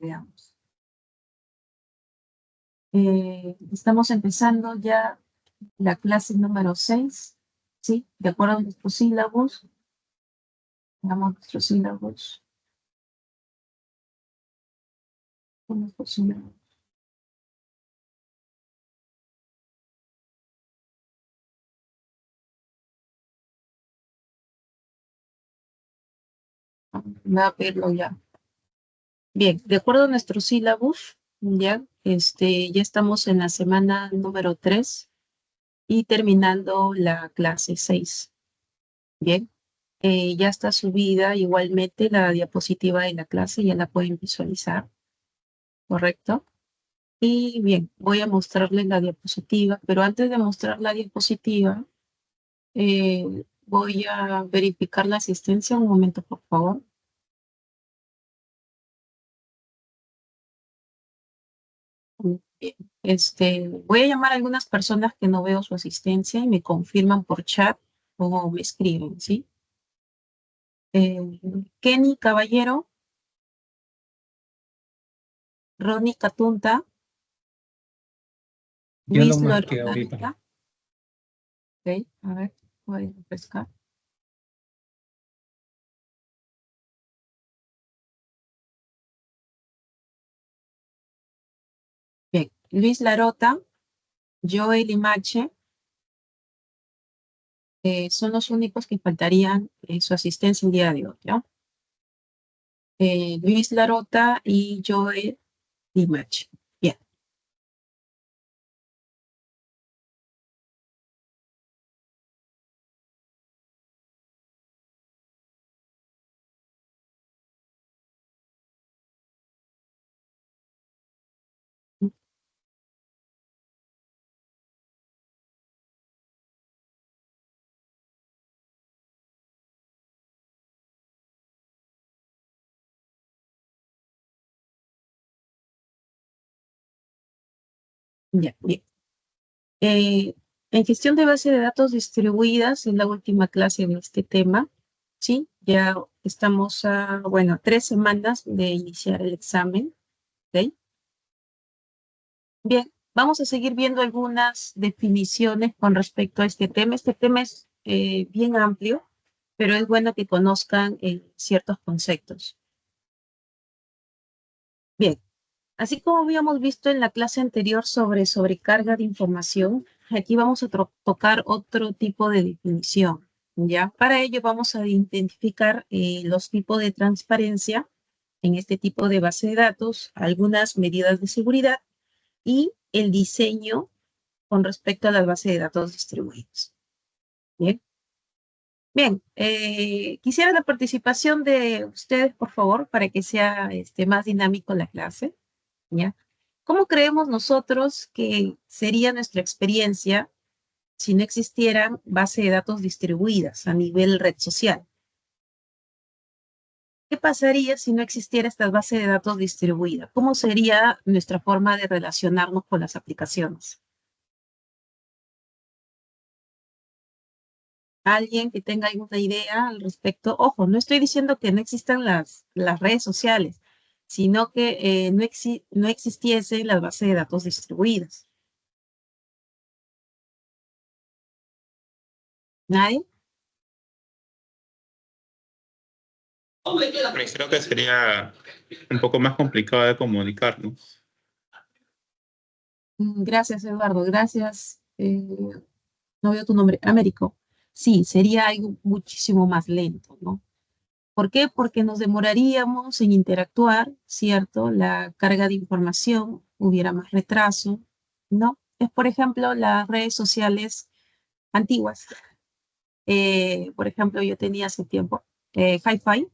Veamos. Estamos empezando ya la clase número 6, ¿sí? De acuerdo a nuestros sílabos. Veamos nuestros sílabos. Nuestros sílabos. Voy a verlo ya. Bien, de acuerdo a nuestros sílabos, ya, ya estamos en la semana número 3 y terminando la clase 6. Bien, ya está subida igualmente la diapositiva de la clase, ya la pueden visualizar, ¿correcto? Y bien, voy a mostrarles la diapositiva, pero antes de mostrar la diapositiva, voy a verificar la asistencia. Un momento, por favor. Bien, voy a llamar a algunas personas que no veo su asistencia y me confirman por chat o me escriben, ¿sí? Kenny Caballero, Ronnie Catunta, Yo no Luis marqué ahorita. Loranita. Ok, a ver, voy a refrescar. Bien, Luis Larota, Joel Limache, son los únicos que faltarían en su asistencia el día de hoy, ¿no? Luis Larota y Joel Limache. Bien. Ya, bien. En gestión de base de datos distribuidas, es la última clase de este tema, ¿sí? Ya estamos a, bueno, 3 semanas de iniciar el examen, ¿ok? Bien, vamos a seguir viendo algunas definiciones con respecto a este tema. Este tema es bien amplio, pero es bueno que conozcan ciertos conceptos. Bien, así como habíamos visto en la clase anterior sobre sobrecarga de información, aquí vamos a tocar otro tipo de definición, ¿ya? Para ello vamos a identificar los tipos de transparencia en este tipo de base de datos, algunas medidas de seguridad y el diseño con respecto a las bases de datos distribuidas. Bien, bien, quisiera la participación de ustedes, por favor, para que sea más dinámico la clase, ¿ya? ¿Cómo creemos nosotros que sería nuestra experiencia si no existieran bases de datos distribuidas a nivel red social? ¿Qué pasaría si no existiera esta base de datos distribuida? ¿Cómo sería nuestra forma de relacionarnos con las aplicaciones? ¿Alguien que tenga alguna idea al respecto? Ojo, no estoy diciendo que no existan las redes sociales, sino que no existiesen las bases de datos distribuidas. ¿Nadie? Creo que sería un poco más complicado de comunicarnos. Gracias, Eduardo. Gracias. No veo tu nombre. Américo. Sí, sería algo muchísimo más lento, ¿no? ¿Por qué? Porque nos demoraríamos en interactuar, ¿cierto? La carga de información, hubiera más retraso, ¿no? Es, por ejemplo, las redes sociales antiguas. Por ejemplo, yo tenía hace tiempo Hi-Fi,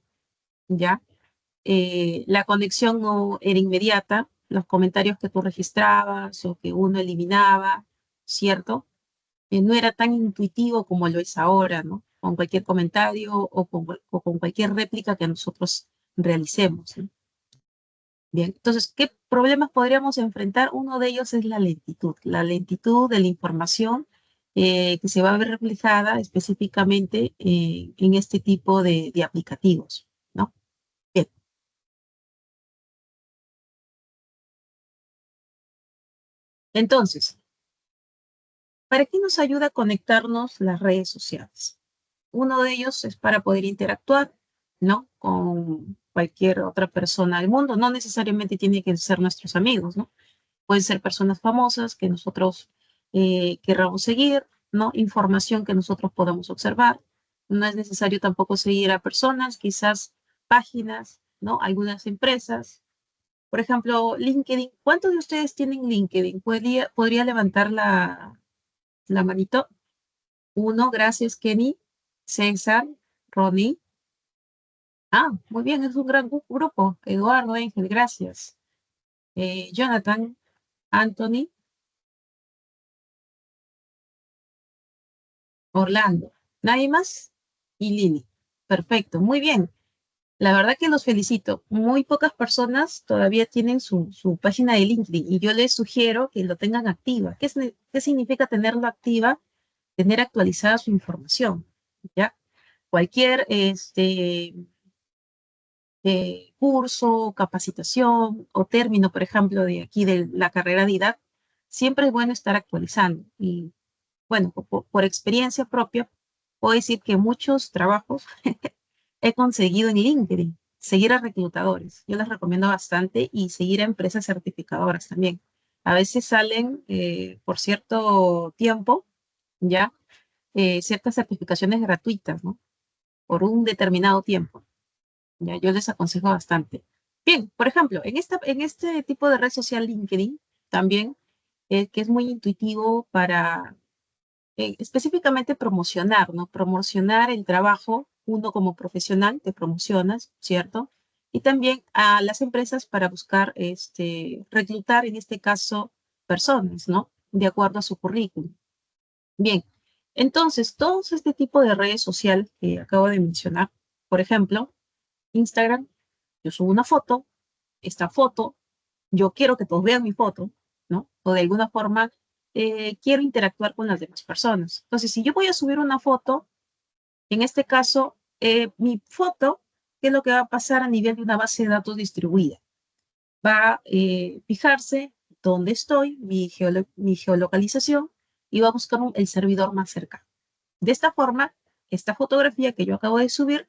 ¿ya? La conexión no era inmediata, los comentarios que tú registrabas o que uno eliminaba, ¿cierto? No era tan intuitivo como lo es ahora, ¿no? Con cualquier comentario o con cualquier réplica que nosotros realicemos, ¿no? Bien, entonces, ¿qué problemas podríamos enfrentar? Uno de ellos es la lentitud de la información que se va a ver reflejada específicamente en este tipo de aplicativos, ¿no? Bien, Entonces, ¿para qué nos ayuda a conectarnos las redes sociales? Uno de ellos es para poder interactuar, ¿no? Con cualquier otra persona del mundo. No necesariamente tiene que ser nuestros amigos, ¿no? Pueden ser personas famosas que nosotros querramos seguir, ¿no? Información que nosotros podamos observar. No es necesario tampoco seguir a personas, quizás páginas, ¿no? Algunas empresas. Por ejemplo, LinkedIn. ¿Cuántos de ustedes tienen LinkedIn? ¿Podría levantar la manito? Uno, gracias, Kenny. César, Ronnie. Ah, muy bien, es un gran grupo. Eduardo, Ángel, gracias. Jonathan, Anthony, Orlando. ¿Nadie más? Y Lili. Perfecto, muy bien. La verdad que los felicito. Muy pocas personas todavía tienen su página de LinkedIn y yo les sugiero que lo tengan activa. ¿Qué significa tenerlo activa? Tener actualizada su información, ¿ya? Cualquier curso, capacitación o término, por ejemplo, de aquí de la carrera de IDAC, siempre es bueno estar actualizando. Y bueno, por experiencia propia, puedo decir que muchos trabajos he conseguido en LinkedIn, seguir a reclutadores. Yo les recomiendo bastante y seguir a empresas certificadoras también. A veces salen por cierto tiempo, ya, ciertas certificaciones gratuitas, ¿no? Por un determinado tiempo. Ya, yo les aconsejo bastante. Bien, por ejemplo, en este tipo de red social LinkedIn, también, que es muy intuitivo para específicamente promocionar, ¿no? Promocionar el trabajo, uno como profesional, te promocionas, ¿cierto? Y también a las empresas para buscar, reclutar, en este caso, personas, ¿no? De acuerdo a su currículum. Bien, entonces, todos este tipo de redes sociales que acabo de mencionar, por ejemplo, Instagram, yo subo una foto, esta foto, yo quiero que todos vean mi foto, ¿no? O de alguna forma quiero interactuar con las demás personas. Entonces, si yo voy a subir una foto, en este caso, mi foto, ¿qué es lo que va a pasar a nivel de una base de datos distribuida? Va a fijarse dónde estoy, mi geolocalización, y va a buscar el servidor más cercano. De esta forma, esta fotografía que yo acabo de subir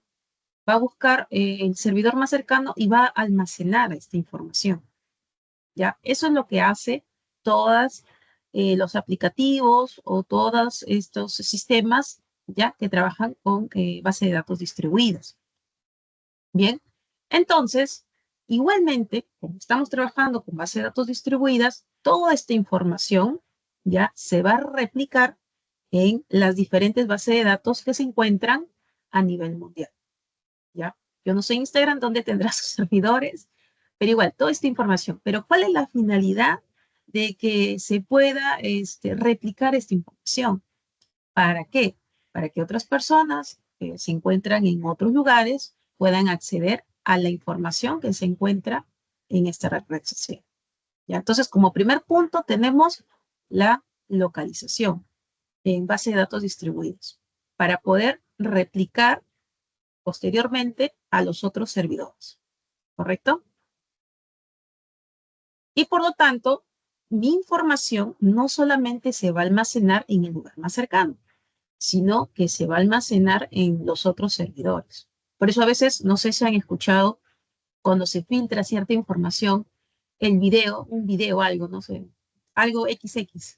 va a buscar el servidor más cercano y va a almacenar esta información. ¿Ya? Eso es lo que hace todos los aplicativos o todos estos sistemas, ¿ya? Que trabajan con base de datos distribuidas. Bien, entonces, igualmente, como estamos trabajando con base de datos distribuidas, toda esta información ya se va a replicar en las diferentes bases de datos que se encuentran a nivel mundial. ¿Ya? Yo no sé Instagram dónde tendrá sus servidores, pero igual, toda esta información. Pero ¿cuál es la finalidad de que se pueda replicar esta información? ¿Para qué? Para que otras personas que se encuentran en otros lugares puedan acceder a la información que se encuentra en esta red social. ¿Ya? Entonces, como primer punto, tenemos la localización en base de datos distribuidos para poder replicar posteriormente a los otros servidores, ¿correcto? Y por lo tanto, mi información no solamente se va a almacenar en el lugar más cercano, sino que se va a almacenar en los otros servidores. Por eso a veces, no sé si han escuchado, cuando se filtra cierta información, el video, un video, algo, no sé, algo XX,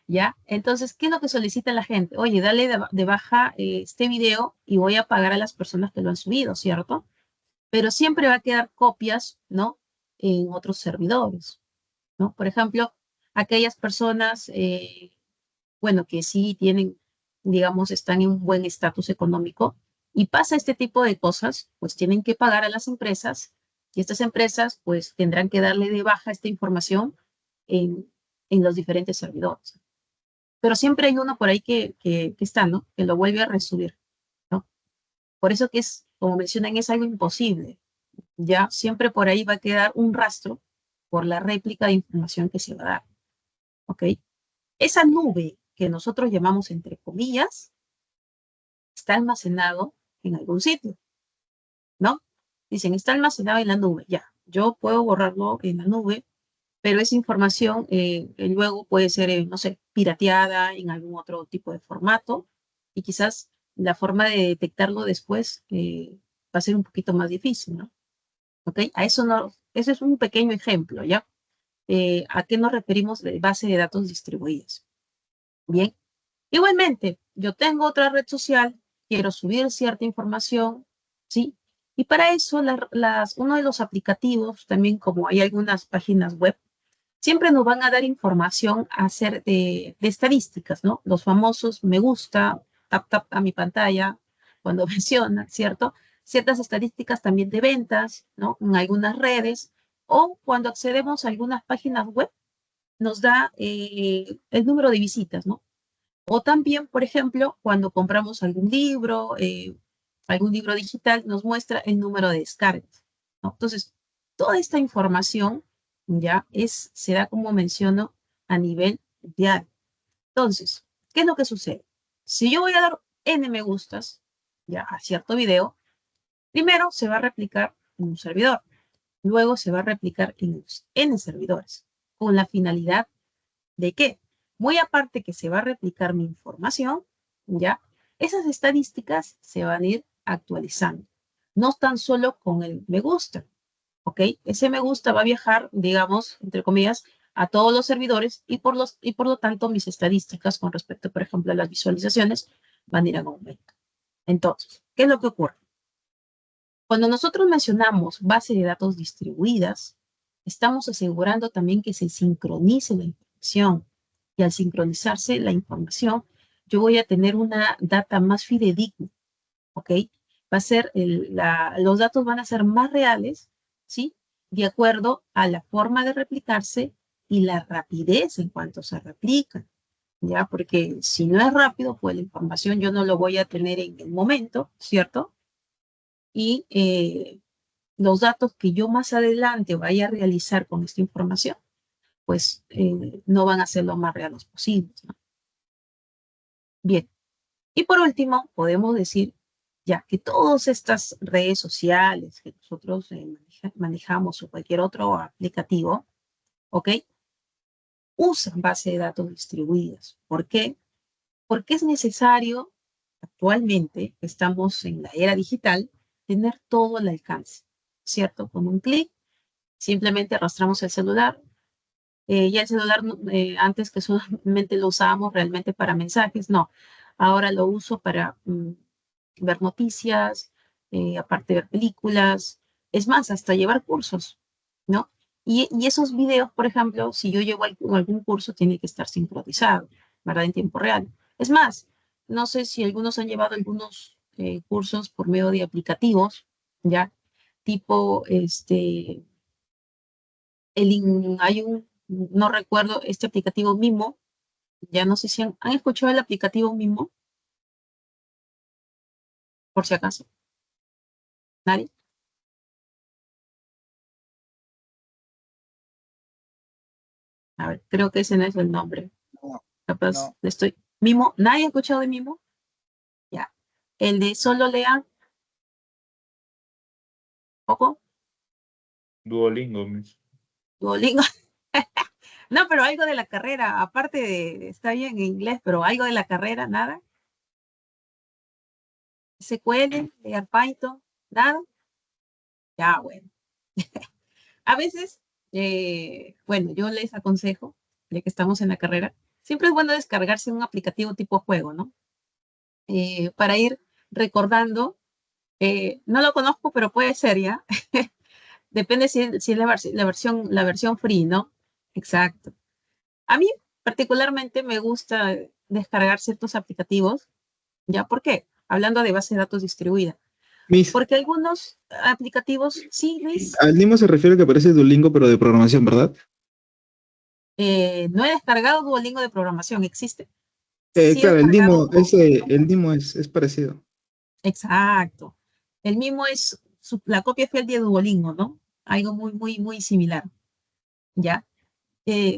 ¿ya? Entonces, ¿qué es lo que solicita la gente? Oye, dale de baja este video y voy a pagar a las personas que lo han subido, ¿cierto? Pero siempre va a quedar copias, ¿no? En otros servidores, ¿no? Por ejemplo, aquellas personas, bueno, que sí tienen, digamos, están en un buen estatus económico y pasa este tipo de cosas, pues tienen que pagar a las empresas y estas empresas, pues tendrán que darle de baja esta información en, en los diferentes servidores. Pero siempre hay uno por ahí que está, ¿no? Que lo vuelve a resubir, ¿no? Por eso que es, como mencionan, es algo imposible. Ya siempre por ahí va a quedar un rastro por la réplica de información que se va a dar. ¿Ok? Esa nube que nosotros llamamos entre comillas está almacenado en algún sitio, ¿no? Dicen, está almacenado en la nube. Ya, yo puedo borrarlo en la nube, pero esa información luego puede ser, no sé, pirateada en algún otro tipo de formato y quizás la forma de detectarlo después va a ser un poquito más difícil, ¿no? ¿Ok? A eso no, ese es un pequeño ejemplo, ¿ya? ¿A qué nos referimos de base de datos distribuidas? Bien. Igualmente, yo tengo otra red social, quiero subir cierta información, ¿sí? Y para eso, uno de los aplicativos, también como hay algunas páginas web, siempre nos van a dar información de estadísticas, ¿no? Los famosos me gusta, tap, tap a mi pantalla, cuando menciona, ¿cierto? Ciertas estadísticas también de ventas, ¿no? En algunas redes, o cuando accedemos a algunas páginas web, nos da el número de visitas, ¿no? O también, por ejemplo, cuando compramos algún libro digital, nos muestra el número de descargas, ¿no? Entonces, toda esta información ya se da, como menciono, a nivel diario. Entonces, ¿qué es lo que sucede? Si yo voy a dar N me gustas, ya, a cierto video, primero se va a replicar en un servidor, luego se va a replicar en N servidores, con la finalidad ¿de qué? Muy aparte que se va a replicar mi información, ¿ya? Esas estadísticas se van a ir actualizando. No tan solo con el me gusta, ¿ok? Ese me gusta va a viajar, digamos, entre comillas, a todos los servidores y por lo tanto mis estadísticas con respecto, por ejemplo, a las visualizaciones van a ir en aumento. Entonces, ¿qué es lo que ocurre? Cuando nosotros mencionamos base de datos distribuidas, estamos asegurando también que se sincronice la información. Y al sincronizarse la información, yo voy a tener una data más fidedigna, ¿ok? Los datos van a ser más reales, ¿sí? De acuerdo a la forma de replicarse y la rapidez en cuanto se replica, ¿ya? Porque si no es rápido, pues la información yo no lo voy a tener en el momento, ¿cierto? Y los datos que yo más adelante vaya a realizar con esta información, pues no van a ser lo más reales posibles, ¿no? Bien, y por último, podemos decir ya que todas estas redes sociales que nosotros manejamos o cualquier otro aplicativo, ¿ok? Usan base de datos distribuidas. ¿Por qué? Porque es necesario, actualmente, estamos en la era digital, tener todo al alcance, ¿cierto? Con un clic, simplemente arrastramos el celular. Ya el celular, antes que solamente lo usábamos realmente para mensajes, no. Ahora lo uso para ver noticias, aparte de ver películas, es más, hasta llevar cursos, ¿no? Y esos videos, por ejemplo, si yo llevo algún curso, tiene que estar sincronizado, ¿verdad? En tiempo real. Es más, no sé si algunos han llevado algunos cursos por medio de aplicativos, ¿ya? Tipo, hay no recuerdo, este aplicativo Mimo, ya no sé si han escuchado el aplicativo Mimo, por si acaso, nadie. A ver, creo que ese no es el nombre. No, Capaz, no. Mimo, ¿nadie ha escuchado de Mimo? Ya. El de solo lean, poco, Duolingo, mis. Duolingo. No, pero algo de la carrera, aparte está bien en inglés, pero algo de la carrera, nada. SQL, leer Python, nada. Ya, bueno. A veces, bueno, yo les aconsejo, ya que estamos en la carrera, siempre es bueno descargarse un aplicativo tipo juego, ¿no? Para ir recordando, no lo conozco, pero puede ser ya. Depende si es la versión free, ¿no? Exacto. A mí particularmente me gusta descargar ciertos aplicativos, ¿ya? ¿Por qué? Hablando de base de datos distribuida. Miss, Porque algunos aplicativos, sí, Luis, al Nimo se refiere que parece Duolingo, pero de programación, ¿verdad? no he descargado Duolingo de programación, existe. Sí he Claro, descargado, El Nimo es parecido. exacto. El mismo es la copia fiel de Duolingo, ¿no? Algo muy, muy, muy similar, ¿ya?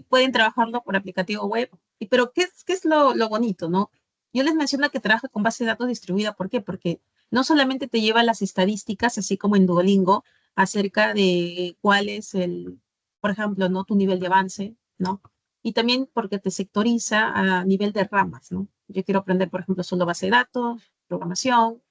Pueden trabajarlo por aplicativo web, pero ¿qué es lo bonito, no? Yo les menciono que trabaja con base de datos distribuida, ¿por qué? Porque no solamente te lleva las estadísticas, así como en Duolingo, acerca de cuál es por ejemplo, ¿no? Tu nivel de avance, ¿no? Y también porque te sectoriza a nivel de ramas, ¿no? Yo quiero aprender, por ejemplo, solo base de datos, programación,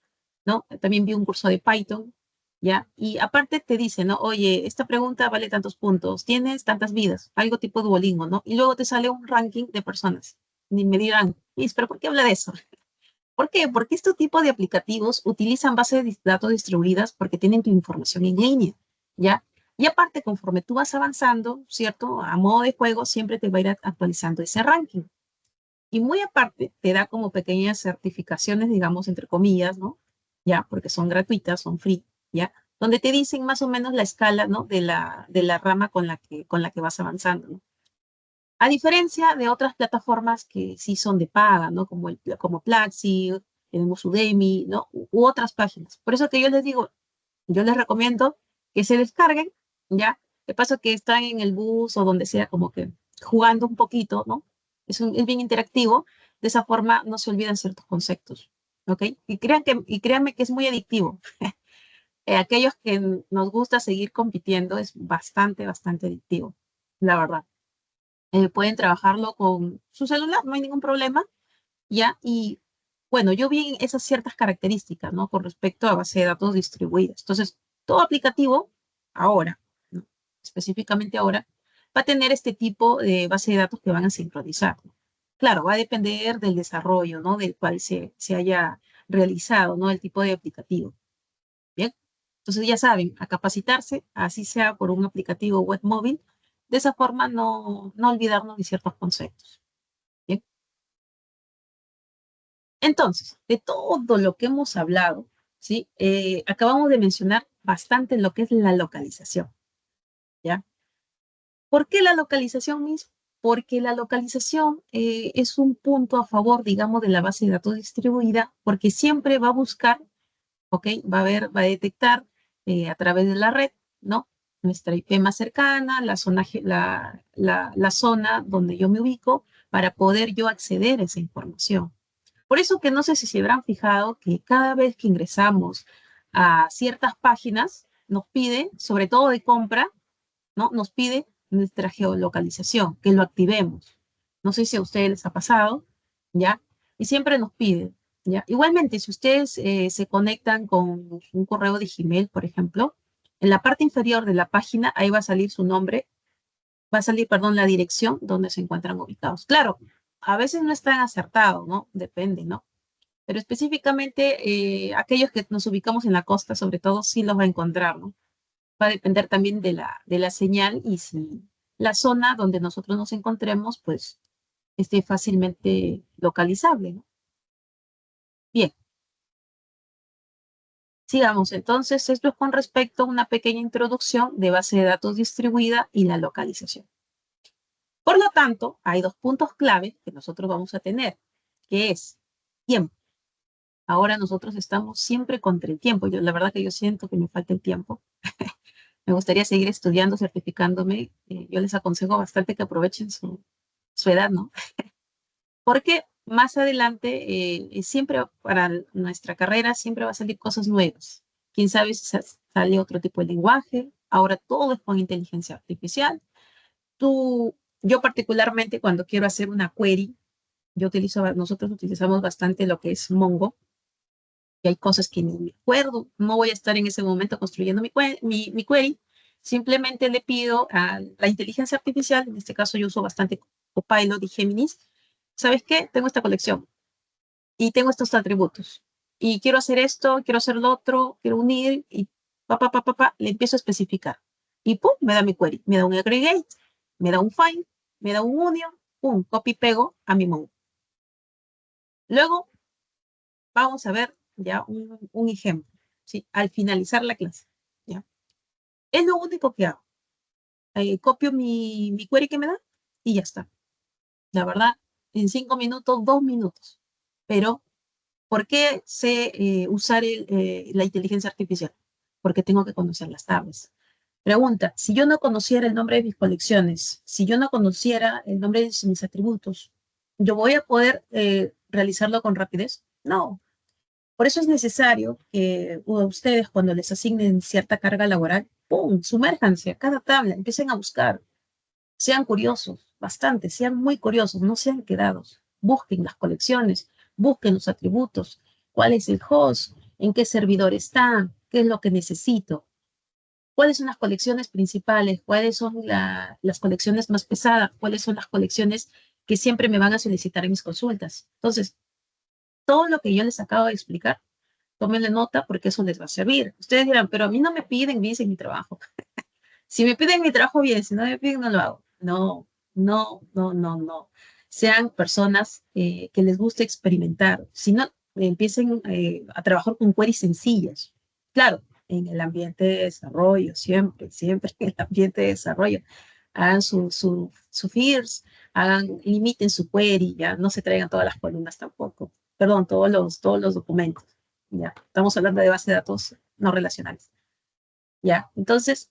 ¿no? También vi un curso de Python, ¿ya? Y aparte te dice, ¿no? Oye, esta pregunta vale tantos puntos, tienes tantas vidas, algo tipo Duolingo, ¿no? Y luego te sale un ranking de personas. Y me dirán, Miss, ¿pero por qué habla de eso? ¿Por qué? Porque este tipo de aplicativos utilizan bases de datos distribuidas porque tienen tu información en línea, ¿ya? Y aparte, conforme tú vas avanzando, ¿cierto? A modo de juego, siempre te va a ir actualizando ese ranking. Y muy aparte, te da como pequeñas certificaciones, digamos, entre comillas, ¿no? Ya, porque son gratuitas, son free, ¿ya? Donde te dicen más o menos la escala, ¿no? De la rama con la que vas avanzando, ¿no? A diferencia de otras plataformas que sí son de paga, ¿no? Como Platzi, tenemos Udemy, ¿no? U otras páginas. Por eso que yo les digo, yo les recomiendo que se descarguen, ¿ya? De paso que están en el bus o donde sea, como que jugando un poquito, ¿no? Es bien interactivo. De esa forma no se olvidan ciertos conceptos, ¿ok? Y créanme que es muy adictivo. Aquellos que nos gusta seguir compitiendo es bastante, bastante adictivo, la verdad. Pueden trabajarlo con su celular, no hay ningún problema, ¿ya? Y bueno, yo vi esas ciertas características, ¿no? Con respecto a base de datos distribuidas. Entonces, todo aplicativo, ahora, ¿no? Específicamente ahora, va a tener este tipo de base de datos que van a sincronizar, ¿no? Claro, va a depender del desarrollo, ¿no? Del cual se haya realizado, ¿no? El tipo de aplicativo. Bien. Entonces, ya saben, a capacitarse, así sea por un aplicativo web móvil, de esa forma no olvidarnos de ciertos conceptos. Bien. Entonces, de todo lo que hemos hablado, ¿sí? Acabamos de mencionar bastante lo que es la localización, ¿ya? ¿Por qué la localización, Miss? Porque la localización es un punto a favor, digamos, de la base de datos distribuida, porque siempre va a buscar, ¿ok? Va a detectar a través de la red, ¿no? Nuestra IP más cercana, la zona donde yo me ubico, para poder yo acceder a esa información. Por eso que no sé si se habrán fijado que cada vez que ingresamos a ciertas páginas, nos pide, sobre todo de compra, ¿no? Nos pide nuestra geolocalización, que lo activemos. No sé si a ustedes les ha pasado, ¿ya? Y siempre nos pide, ¿ya? Igualmente, si ustedes se conectan con un correo de Gmail, por ejemplo, en la parte inferior de la página, ahí va a salir su nombre, va a salir, perdón, la dirección donde se encuentran ubicados. Claro, a veces no es tan acertado, ¿no? Depende, ¿no? Pero específicamente aquellos que nos ubicamos en la costa, sobre todo, sí los va a encontrar, ¿no? Va a depender también de la señal y si la zona donde nosotros nos encontremos, pues, esté fácilmente localizable, ¿no? Bien, sigamos. Entonces, esto es con respecto a una pequeña introducción de base de datos distribuida y la localización. Por lo tanto, hay dos puntos clave que nosotros vamos a tener, que es tiempo. Ahora nosotros estamos siempre contra el tiempo. La verdad que yo siento que me falta el tiempo. Me gustaría seguir estudiando, certificándome. Yo les aconsejo bastante que aprovechen su edad, ¿no? Porque más adelante, siempre para nuestra carrera, siempre va a salir cosas nuevas. Quién sabe si sale otro tipo de lenguaje. Ahora todo es con inteligencia artificial. Yo particularmente cuando quiero hacer una query, nosotros utilizamos bastante lo que es Mongo, y hay cosas que ni me acuerdo, no voy a estar en ese momento construyendo mi query, simplemente le pido a la inteligencia artificial, en este caso yo uso bastante Copilot y Géminis, ¿sabes qué? Tengo esta colección y tengo estos atributos y quiero hacer esto, quiero hacer lo otro, quiero unir y le empiezo a especificar y pum, me da mi query, me da un aggregate, me da un find, me da un union, pum, copy pego a mi Mongo. Luego vamos a ver ya un ejemplo, ¿sí? Al finalizar la clase, ¿ya? Es lo único que hago. Copio mi query que me da y ya está. La verdad, en 5 minutos, 2 minutos. Pero, ¿por qué sé usar la inteligencia artificial? Porque tengo que conocer las tablas. Pregunta, si yo no conociera el nombre de mis colecciones, si yo no conociera el nombre de mis atributos, ¿yo voy a poder realizarlo con rapidez? No. Por eso es necesario que ustedes, cuando les asignen cierta carga laboral, ¡pum! Sumérjanse a cada tabla, empiecen a buscar. Sean curiosos, bastante, sean muy curiosos, no sean quedados. Busquen las colecciones, busquen los atributos, cuál es el host, en qué servidor está, qué es lo que necesito, cuáles son las colecciones principales, cuáles son las colecciones más pesadas, cuáles son las colecciones que siempre me van a solicitar en mis consultas. Entonces, todo lo que yo les acabo de explicar, tómenle nota porque eso les va a servir. Ustedes dirán, pero a mí no me piden, me dicen mi trabajo. Si me piden mi trabajo, bien, si no me piden, no lo hago. No, no, no, no, no. Sean personas que les guste experimentar. Si no, empiecen a trabajar con queries sencillas. Claro, en el ambiente de desarrollo, siempre, siempre en el ambiente de desarrollo. Hagan su FIRS, limiten su query, ya no se traigan todas las columnas tampoco. Perdón, todos los documentos. Ya, estamos hablando de base de datos no relacionales. Ya, entonces,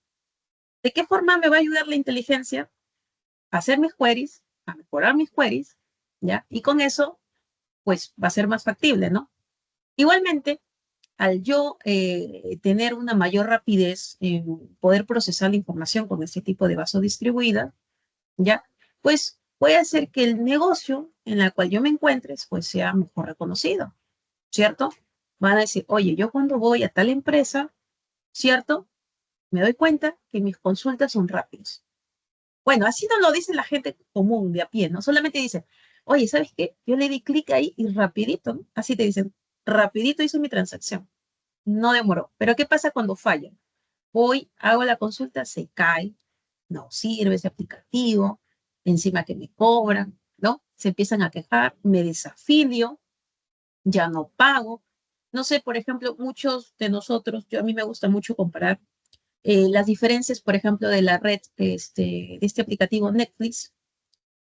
¿de qué forma me va a ayudar la inteligencia a hacer mis queries, a mejorar mis queries, ¿ya? Y con eso, pues, va a ser más factible, ¿no? Igualmente, al yo tener una mayor rapidez en poder procesar la información con este tipo de base distribuida, ¿ya? Pues, puede hacer que el negocio en el cual yo me encuentre, pues, sea mejor reconocido, ¿cierto? Van a decir, oye, yo cuando voy a tal empresa, ¿cierto? Me doy cuenta que mis consultas son rápidas. Bueno, así no lo dice la gente común de a pie, ¿no? Solamente dicen, oye, ¿sabes qué? Yo le di clic ahí y rapidito, ¿no? Así te dicen, rapidito hice mi transacción. No demoró. Pero ¿qué pasa cuando falla? Voy, hago la consulta, se cae, no sirve ese aplicativo, encima que me cobran, ¿no? Se empiezan a quejar, me desafilio, ya no pago. No sé, por ejemplo, muchos de nosotros, a mí me gusta mucho comparar las diferencias, por ejemplo, de la red de este aplicativo Netflix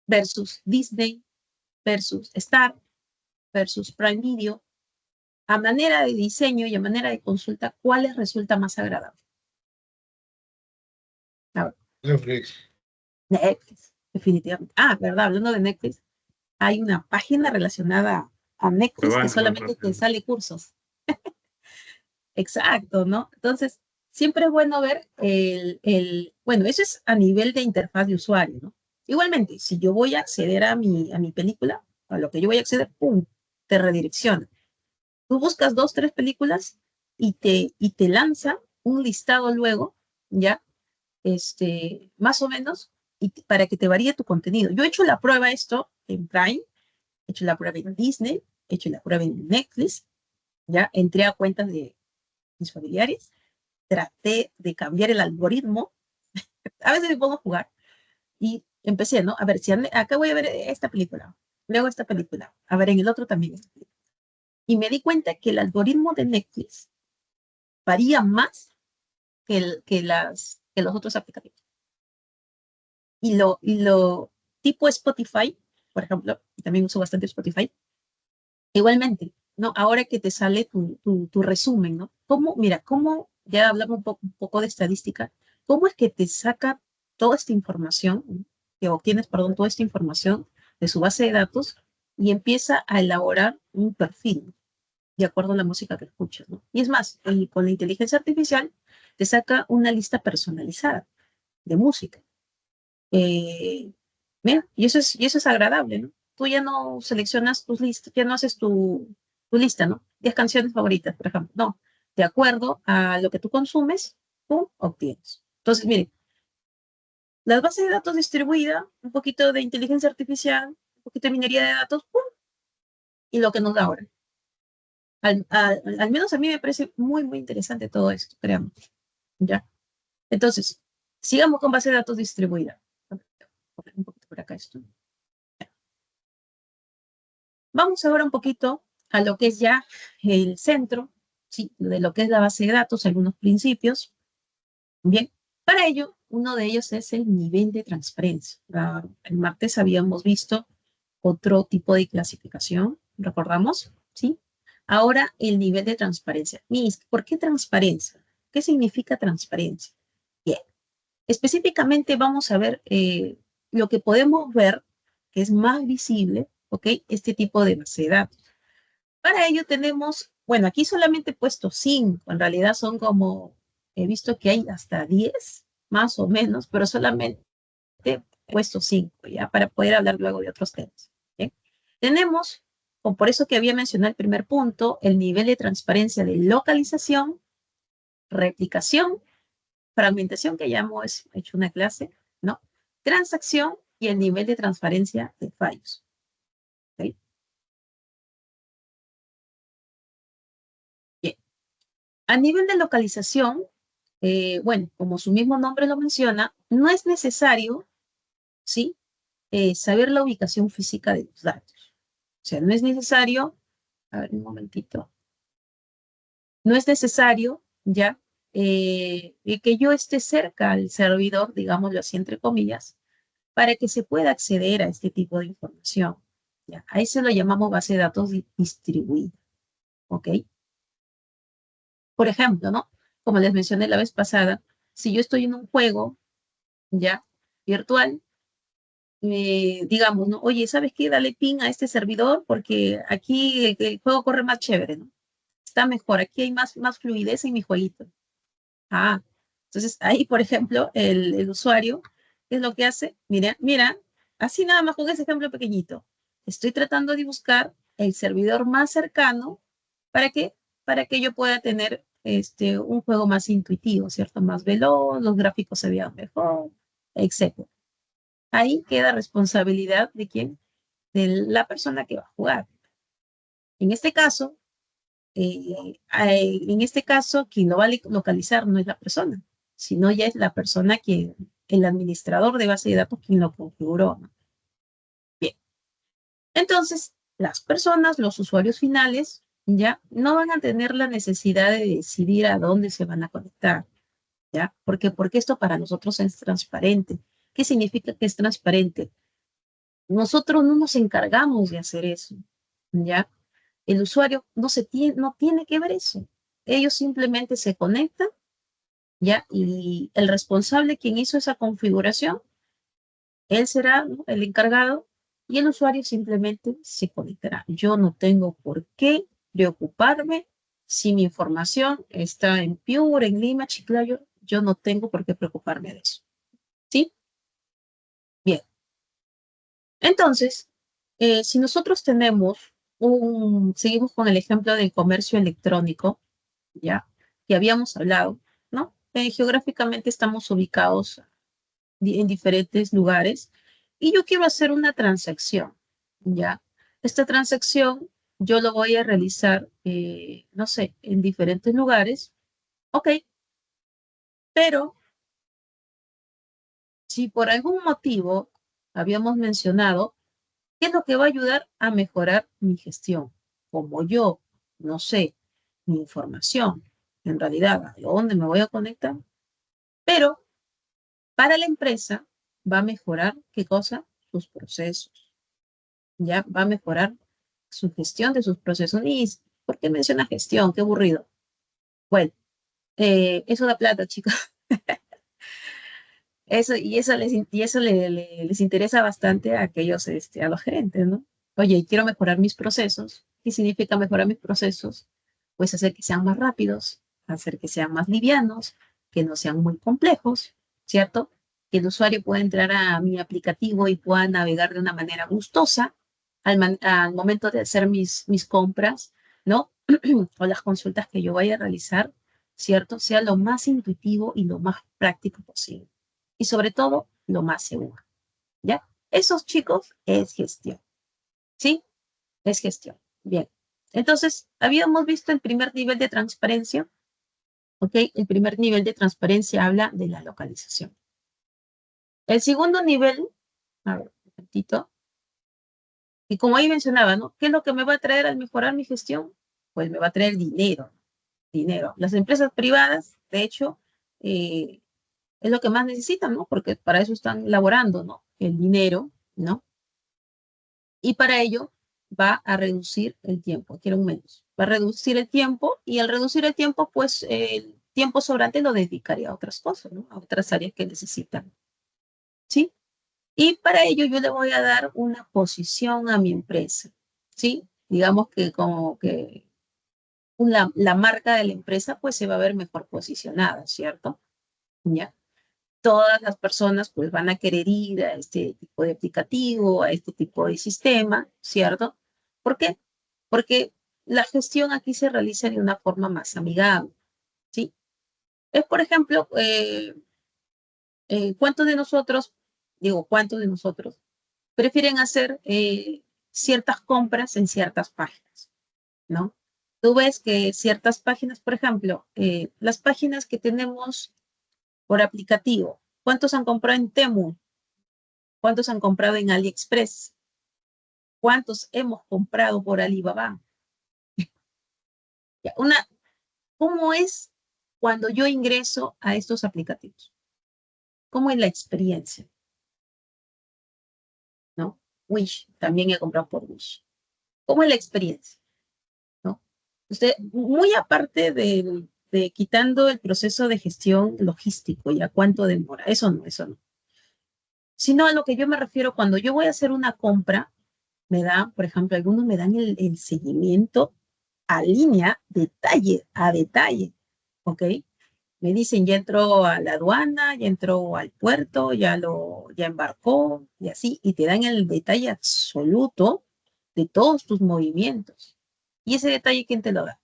versus Disney, versus Star, versus Prime Video, a manera de diseño y a manera de consulta, ¿cuál les resulta más agradable? A ver, Netflix. Netflix, definitivamente. Ah, verdad, hablando de Netflix, hay una página relacionada a Netflix que solamente te sale cursos. Exacto, ¿no? Entonces, siempre es bueno ver bueno, eso es a nivel de interfaz de usuario, ¿no? Igualmente, si yo voy a acceder a mi película, a lo que yo voy a acceder, ¡pum!, te redirecciona. Tú buscas 2, 3 películas y te lanza un listado luego, ¿ya? Más o menos, para que te varíe tu contenido. Yo he hecho la prueba esto en Prime, he hecho la prueba en Disney, he hecho la prueba en Netflix, ¿ya? Entré a cuentas de mis familiares, traté de cambiar el algoritmo, a veces me pongo a jugar, y empecé, ¿no? A ver, si acá voy a ver esta película, luego esta película, a ver, en el otro también. Y me di cuenta que el algoritmo de Netflix varía más que los otros aplicativos. Y lo tipo Spotify, por ejemplo, y también uso bastante Spotify, igualmente, ¿no? Ahora que te sale tu resumen, ¿no? Mira, ya hablamos un poco de estadística, ¿cómo es que te saca toda esta información, ¿no? Que obtienes, perdón, toda esta información de su base de datos y empieza a elaborar un perfil de acuerdo a la música que escuchas, ¿no? Y es más, con la inteligencia artificial te saca una lista personalizada de música. Mira, y eso es agradable, ¿no? Tú ya no seleccionas tus listas, ya no haces tu lista, ¿no? 10 canciones favoritas, por ejemplo. No, de acuerdo a lo que tú consumes, tú obtienes. Entonces, miren, las bases de datos distribuidas, un poquito de inteligencia artificial, un poquito de minería de datos, ¡pum! Y lo que nos da ahora. Al menos a mí me parece muy, muy interesante todo esto, créanme. ¿Ya? Entonces, sigamos con base de datos distribuida. Un poquito por acá esto. Vamos ahora un poquito a lo que es ya el centro, ¿sí?, de lo que es la base de datos, algunos principios. Bien, para ello, uno de ellos es el nivel de transparencia. El martes habíamos visto otro tipo de clasificación, ¿recordamos? ¿Sí? Ahora el nivel de transparencia. ¿Por qué transparencia? ¿Qué significa transparencia? Bien, específicamente vamos a ver lo que podemos ver, que es más visible, ¿ok? Este tipo de base de datos. Para ello tenemos, bueno, aquí solamente he puesto 5, en realidad son como he visto que hay hasta 10, más o menos, pero solamente he puesto 5, ¿ya? Para poder hablar luego de otros temas. ¿Bien? Tenemos, por eso que había mencionado el primer punto, el nivel de transparencia de localización, replicación, fragmentación, que ya hemos hecho una clase, ¿no? Transacción y el nivel de transparencia de fallos. ¿Okay? Bien. A nivel de localización, bueno, como su mismo nombre lo menciona, no es necesario, ¿sí? Saber la ubicación física de los datos. O sea, no es necesario, a ver un momentito, no es necesario, ya, que yo esté cerca al servidor, digámoslo así entre comillas, para que se pueda acceder a este tipo de información. ¿Ya? A eso lo llamamos base de datos distribuida. ¿Ok? Por ejemplo, ¿no? Como les mencioné la vez pasada, si yo estoy en un juego, ya, virtual, digamos, ¿no? Oye, ¿sabes qué? Dale ping a este servidor porque aquí el juego corre más chévere, ¿no? Está mejor, aquí hay más fluidez en mi jueguito. Ah, entonces ahí, por ejemplo, el usuario, ¿qué es lo que hace? Mira, así nada más con ese ejemplo pequeñito. Estoy tratando de buscar el servidor más cercano para que, para que yo pueda tener un juego más intuitivo, ¿cierto? Más veloz, los gráficos se vean mejor, etc. Ahí queda responsabilidad de quién, de la persona que va a jugar. En este caso, quien lo va a localizar no es la persona, sino ya es la persona que, el administrador de base de datos, quien lo configuró, ¿no? Bien. Entonces, las personas, los usuarios finales, ya no van a tener la necesidad de decidir a dónde se van a conectar, ¿ya? Porque esto para nosotros es transparente. ¿Qué significa que es transparente? Nosotros no nos encargamos de hacer eso, ¿ya? El usuario no tiene que ver eso. Ellos simplemente se conectan, ¿ya? Y el responsable, quien hizo esa configuración, él será, ¿no?, el encargado y el usuario simplemente se conectará. Yo no tengo por qué preocuparme si mi información está en Piura, en Lima, Chiclayo. Yo no tengo por qué preocuparme de eso. ¿Sí? Bien. Entonces, si nosotros seguimos con el ejemplo del comercio electrónico, ¿ya? Que habíamos hablado, ¿no? Geográficamente estamos ubicados en diferentes lugares y yo quiero hacer una transacción, ¿ya? Esta transacción yo lo voy a realizar, no sé, en diferentes lugares, ok, pero si por algún motivo habíamos mencionado, ¿qué es lo que va a ayudar a mejorar mi gestión? Como yo no sé mi información, en realidad, ¿a dónde me voy a conectar? Pero para la empresa va a mejorar, ¿qué cosa? Sus procesos. Ya va a mejorar su gestión de sus procesos. ¿Y por qué menciona gestión? Qué aburrido. Bueno, eso da plata, chicos. Les interesa bastante a aquellos, a los gerentes, ¿no? Oye, quiero mejorar mis procesos. ¿Qué significa mejorar mis procesos? Pues hacer que sean más rápidos, hacer que sean más livianos, que no sean muy complejos, ¿cierto? Que el usuario pueda entrar a mi aplicativo y pueda navegar de una manera gustosa al momento de hacer mis compras, ¿no? O las consultas que yo vaya a realizar, ¿cierto? Sea lo más intuitivo y lo más práctico posible y sobre todo lo más seguro, ¿ya? Esos, chicos, es gestión, ¿sí? Es gestión. Bien. Entonces, habíamos visto el primer nivel de transparencia, ¿ok? El primer nivel de transparencia habla de la localización. El segundo nivel, a ver, un momentito, y como ahí mencionaba, ¿no? ¿Qué es lo que me va a traer al mejorar mi gestión? Pues me va a traer dinero, dinero. Las empresas privadas, de hecho, es lo que más necesitan, ¿no? Porque para eso están laborando, ¿no? El dinero, ¿no? Y para ello va a reducir el tiempo, quiero un menos. Va a reducir el tiempo y al reducir el tiempo, pues el tiempo sobrante lo dedicaría a otras cosas, ¿no? A otras áreas que necesitan, ¿sí? Y para ello yo le voy a dar una posición a mi empresa, ¿sí? Digamos que como que la marca de la empresa pues se va a ver mejor posicionada, ¿cierto? ¿Ya? Todas las personas pues van a querer ir a este tipo de aplicativo, a este tipo de sistema, ¿cierto? ¿Por qué? Porque la gestión aquí se realiza de una forma más amigable, ¿sí? Es, por ejemplo, ¿cuántos de nosotros, cuántos de nosotros prefieren hacer ciertas compras en ciertas páginas, ¿no? Tú ves que ciertas páginas, por ejemplo, las páginas que tenemos por aplicativo, ¿cuántos han comprado en Temu? ¿Cuántos han comprado en AliExpress? ¿Cuántos hemos comprado por Alibaba? Una, ¿cómo es cuando yo ingreso a estos aplicativos? ¿Cómo es la experiencia? ¿No? Wish, también he comprado por Wish. ¿Cómo es la experiencia? ¿No? Usted, muy aparte de quitando el proceso de gestión logístico, ¿ya cuánto demora? Eso no, eso no. Sino a lo que yo me refiero cuando yo voy a hacer una compra, me da, por ejemplo, algunos me dan el seguimiento a línea, detalle a detalle, ¿ok? Me dicen, ya entró a la aduana, ya entró al puerto, ya embarcó, y así, y te dan el detalle absoluto de todos tus movimientos. Y ese detalle, ¿quién te lo da?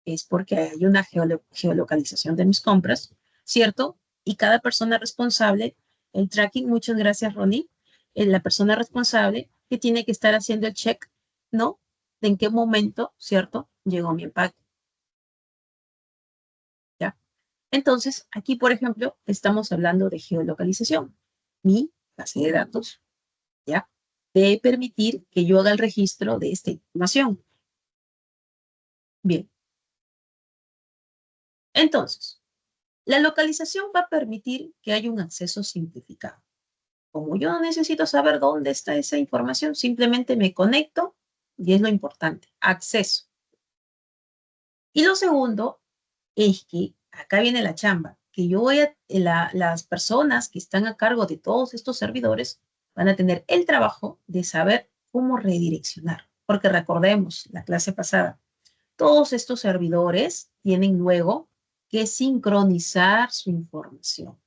Es porque hay una geolocalización de mis compras, ¿cierto? Y cada persona responsable, el tracking, muchas gracias, Ronnie, la persona responsable que tiene que estar haciendo el check, ¿no? De en qué momento, ¿cierto? Llegó mi empaque. ¿Ya? Entonces, aquí, por ejemplo, estamos hablando de geolocalización. Mi base de datos, ¿ya? De permitir que yo haga el registro de esta información. Bien. Entonces, la localización va a permitir que haya un acceso simplificado. Como yo no necesito saber dónde está esa información, simplemente me conecto y es lo importante, acceso. Y lo segundo es que acá viene la chamba, que las personas que están a cargo de todos estos servidores van a tener el trabajo de saber cómo redireccionar. Porque recordemos la clase pasada, todos estos servidores tienen luego que sincronizar su información,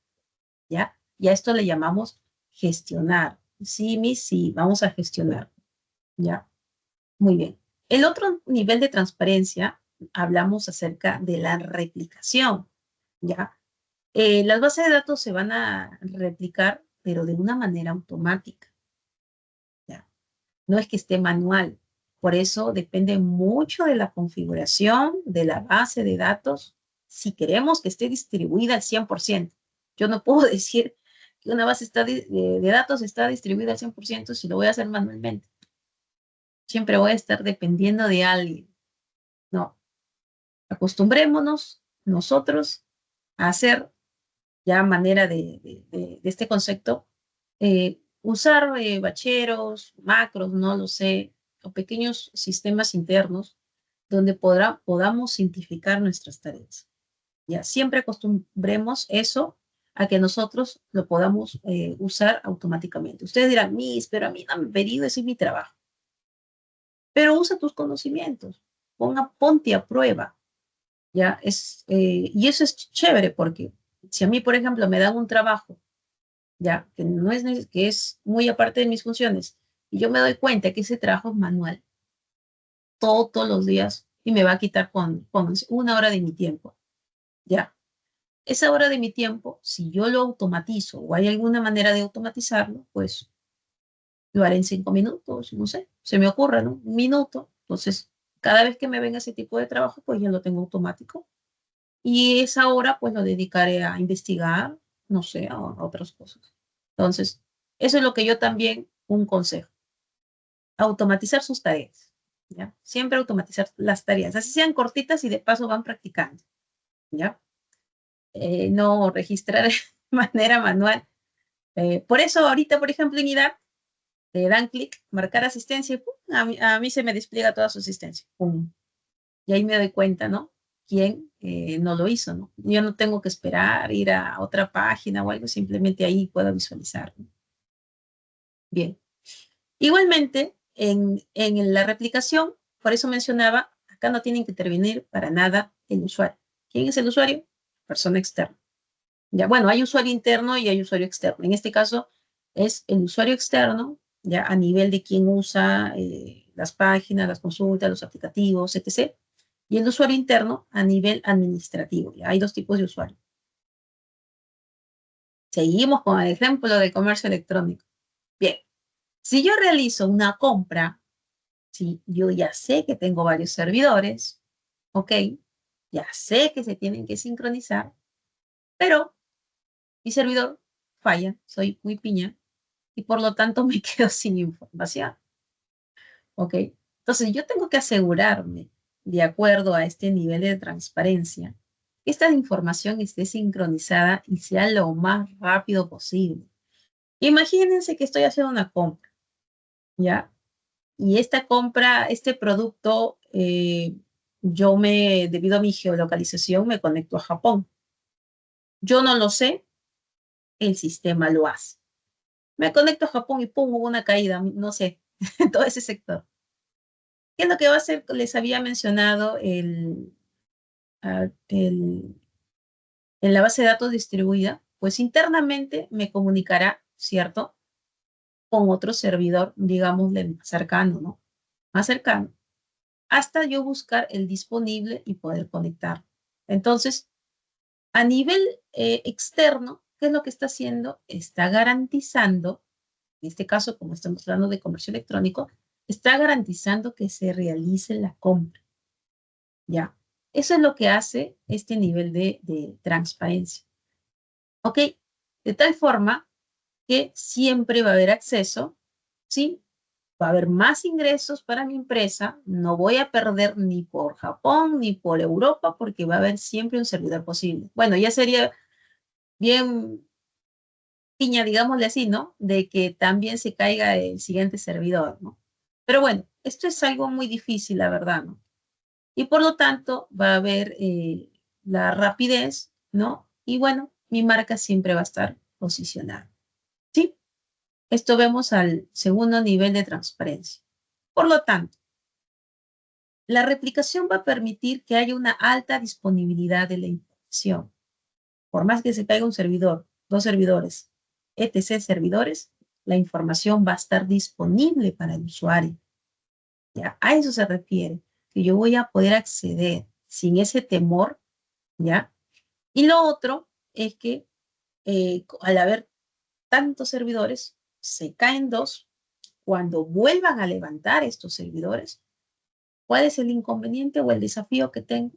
¿ya? Y a esto le llamamos gestionar. Sí, vamos a gestionar, ¿ya? Muy bien. El otro nivel de transparencia, hablamos acerca de la replicación, ¿ya? Las bases de datos se van a replicar, pero de una manera automática, ¿ya? No es que esté manual. Por eso depende mucho de la configuración de la base de datos si queremos que esté distribuida al 100%. Yo no puedo decir que una base de datos está distribuida al 100% si lo voy a hacer manualmente. Siempre voy a estar dependiendo de alguien. No, acostumbrémonos nosotros a hacer ya manera de este concepto, usar bacheros, macros, no lo sé, o pequeños sistemas internos donde podamos simplificar nuestras tareas. Ya siempre acostumbremos eso a que nosotros lo podamos usar automáticamente. Ustedes dirán, Miss, pero a mí no me han pedido, ese es mi trabajo. Pero usa tus conocimientos, ponte a prueba. ¿Ya? Y eso es chévere porque si a mí, por ejemplo, me dan un trabajo, ya, que no es, que es muy aparte de mis funciones, y yo me doy cuenta que ese trabajo es manual, todos los días, y me va a quitar con una hora de mi tiempo, ya. Esa hora de mi tiempo, si yo lo automatizo o hay alguna manera de automatizarlo, pues lo haré en 5 minutos, no sé, se me ocurre, ¿no? Un minuto. Entonces, cada vez que me venga ese tipo de trabajo, pues ya lo tengo automático. Y esa hora pues lo dedicaré a investigar, no sé, a otras cosas. Entonces, eso es lo que yo también, un consejo, automatizar sus tareas, ¿ya? Siempre automatizar las tareas, así sean cortitas y de paso van practicando, ¿ya? No registrar de manera manual. Por eso ahorita, por ejemplo, en IDAP, te dan clic, marcar asistencia y ¡pum! A mí se me despliega toda su asistencia. ¡Pum! Y ahí me doy cuenta, ¿no? Quién no lo hizo, ¿no? Yo no tengo que esperar, ir a otra página o algo, simplemente ahí puedo visualizar, ¿no? Bien. Igualmente, en la replicación, por eso mencionaba Acá no tienen que intervenir para nada el usuario. ¿Quién es el usuario? Persona externa. Ya, bueno, hay usuario interno y hay usuario externo. En este caso es el usuario externo, ya a nivel de quien usa las páginas, las consultas, los aplicativos, etc. Y el usuario interno a nivel administrativo. ¿Ya? Hay dos tipos de usuario. Seguimos con el ejemplo del comercio electrónico. Bien, si yo realizo una compra, si yo ya sé que tengo varios servidores, ¿ok? Ya sé que se tienen que sincronizar, pero mi servidor falla, soy muy piña, y por lo tanto me quedo sin información, ¿ok? Entonces yo tengo que asegurarme, de acuerdo a este nivel de transparencia, que esta información esté sincronizada y sea lo más rápido posible. Imagínense que estoy haciendo una compra, ¿ya? Y esta compra, este producto, debido a mi geolocalización, me conecto a Japón. Yo no lo sé, el sistema lo hace. Me conecto a Japón y pum, hubo una caída, no sé, en todo ese sector. ¿Qué es lo que va a hacer? Les había mencionado en la base de datos distribuida, pues internamente me comunicará, ¿cierto? Con otro servidor, digamos, más cercano, ¿no? Más cercano, hasta yo buscar el disponible y poder conectar. Entonces, a nivel externo, ¿qué es lo que está haciendo? Está garantizando, en este caso, como estamos hablando de comercio electrónico, está garantizando que se realice la compra. ¿Ya? Eso es lo que hace este nivel de transparencia. ¿Ok? De tal forma que siempre va a haber acceso, ¿sí? Va a haber más ingresos para mi empresa, no voy a perder ni por Japón ni por Europa porque va a haber siempre un servidor posible. Bueno, ya sería bien piña, digámosle así, ¿no? De que también se caiga el siguiente servidor, ¿no? Pero bueno, esto es algo muy difícil, la verdad, ¿no? Y por lo tanto va a haber la rapidez, ¿no? Y bueno, mi marca siempre va a estar posicionada. ¿Sí? Esto vemos al segundo nivel de transparencia. Por lo tanto, la replicación va a permitir que haya una alta disponibilidad de la información. Por más que se caiga un servidor, dos servidores, etc. servidores, la información va a estar disponible para el usuario. ¿Ya? A eso se refiere, que yo voy a poder acceder sin ese temor, ¿ya? Y lo otro es que al haber tantos servidores, se caen dos, cuando vuelvan a levantar estos servidores, ¿cuál es el inconveniente o el desafío que tengo?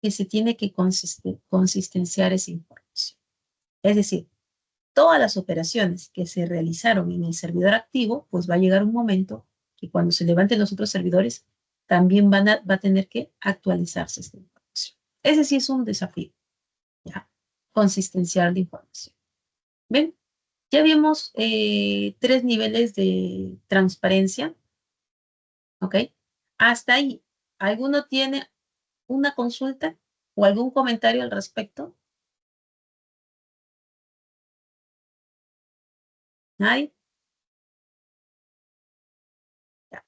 Que se tiene que consistenciar esa información. Es decir, todas las operaciones que se realizaron en el servidor activo, pues va a llegar un momento que cuando se levanten los otros servidores, también va a tener que actualizarse esta información. Ese sí es un desafío, ¿ya? Consistenciar la información. ¿Ven? Ya vimos 3 niveles de transparencia, ¿ok? Hasta ahí, ¿alguno tiene una consulta o algún comentario al respecto? ¿Nadie? Ya.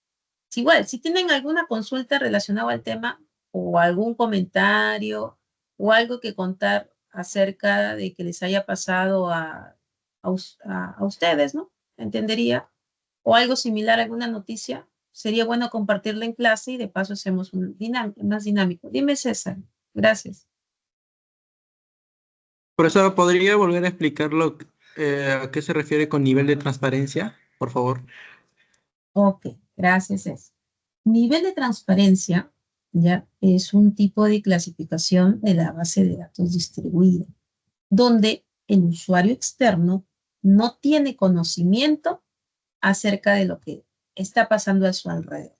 Es igual, si tienen alguna consulta relacionada al tema o algún comentario o algo que contar acerca de que les haya pasado a ustedes, ¿no? Entendería. O algo similar, alguna noticia, sería bueno compartirla en clase y de paso hacemos un más dinámico. Dime, César. Gracias. Profesor, ¿podría volver a explicar a qué se refiere con nivel de transparencia, por favor? Ok, gracias, César. Nivel de transparencia, ya, es un tipo de clasificación de la base de datos distribuida, donde el usuario externo no tiene conocimiento acerca de lo que está pasando a su alrededor.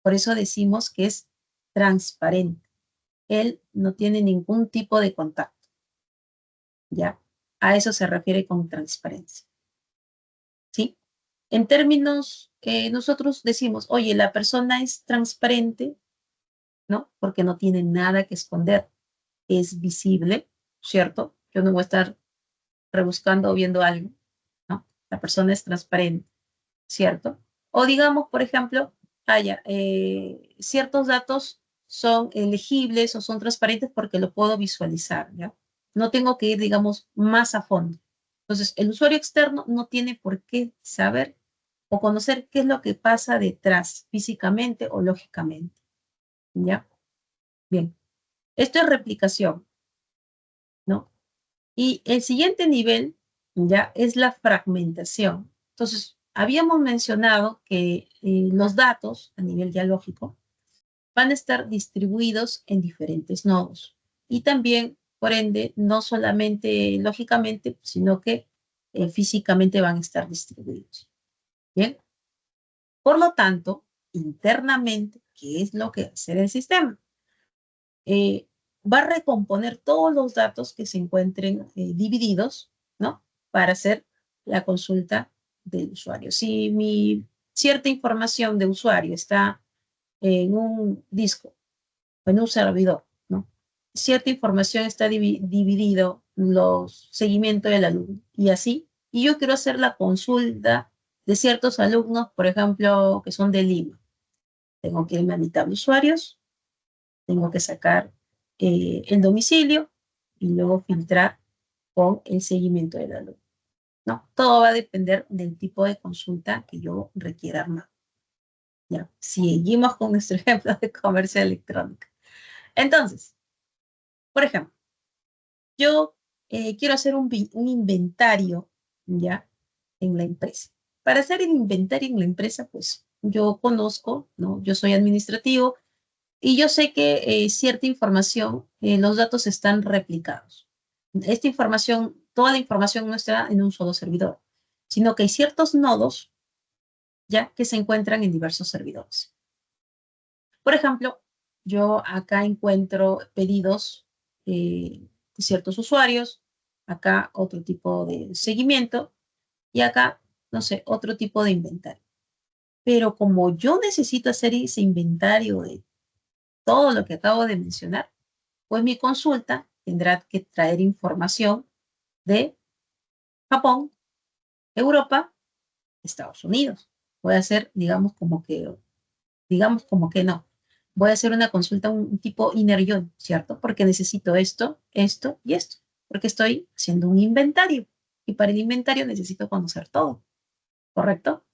Por eso decimos que es transparente. Él no tiene ningún tipo de contacto. ¿Ya? A eso se refiere con transparencia. ¿Sí? En términos que nosotros decimos, oye, la persona es transparente, ¿no? Porque no tiene nada que esconder. Es visible, ¿cierto? Yo no voy a estar rebuscando o viendo algo, ¿no? La persona es transparente, ¿cierto? O digamos, por ejemplo, ciertos datos son elegibles o son transparentes porque lo puedo visualizar, ¿ya? No tengo que ir, digamos, más a fondo. Entonces, el usuario externo no tiene por qué saber o conocer qué es lo que pasa detrás, físicamente o lógicamente, ¿ya? Bien, esto es replicación, ¿no? Y el siguiente nivel, ya, es la fragmentación. Entonces, habíamos mencionado que los datos, a nivel ya lógico, van a estar distribuidos en diferentes nodos. Y también, por ende, no solamente lógicamente, sino que físicamente van a estar distribuidos. Bien. Por lo tanto, internamente, ¿qué es lo que va a hacer el sistema? Va a recomponer todos los datos que se encuentren divididos, ¿no? Para hacer la consulta del usuario. Si cierta información de usuario está en un disco o en un servidor, ¿no? Cierta información está dividido los seguimientos del alumno y así. Y yo quiero hacer la consulta de ciertos alumnos, por ejemplo, que son de Lima. Tengo que irme a mi tabla de usuarios, tengo que sacar el domicilio y luego filtrar con el seguimiento del alumno. ¿No? Todo va a depender del tipo de consulta que yo requiera armar. ¿Ya? Seguimos con nuestro ejemplo de comercio electrónico. Entonces, por ejemplo, yo quiero hacer un inventario, ¿ya? En la empresa. Para hacer el inventario en la empresa, pues yo conozco, ¿no? Yo soy administrativo y yo sé que cierta información, los datos están replicados. Esta información, toda la información no está en un solo servidor, sino que hay ciertos nodos, ¿ya? Que se encuentran en diversos servidores. Por ejemplo, yo acá encuentro pedidos de ciertos usuarios, acá otro tipo de seguimiento y acá, no sé, otro tipo de inventario. Pero como yo necesito hacer ese inventario de todo lo que acabo de mencionar, pues mi consulta tendrá que traer información de Japón, Europa, Estados Unidos. Voy a hacer, digamos como que no. Voy a hacer una consulta un tipo inner join, ¿cierto? Porque necesito esto, esto y esto. Porque estoy haciendo un inventario. Y para el inventario necesito conocer todo, ¿correcto?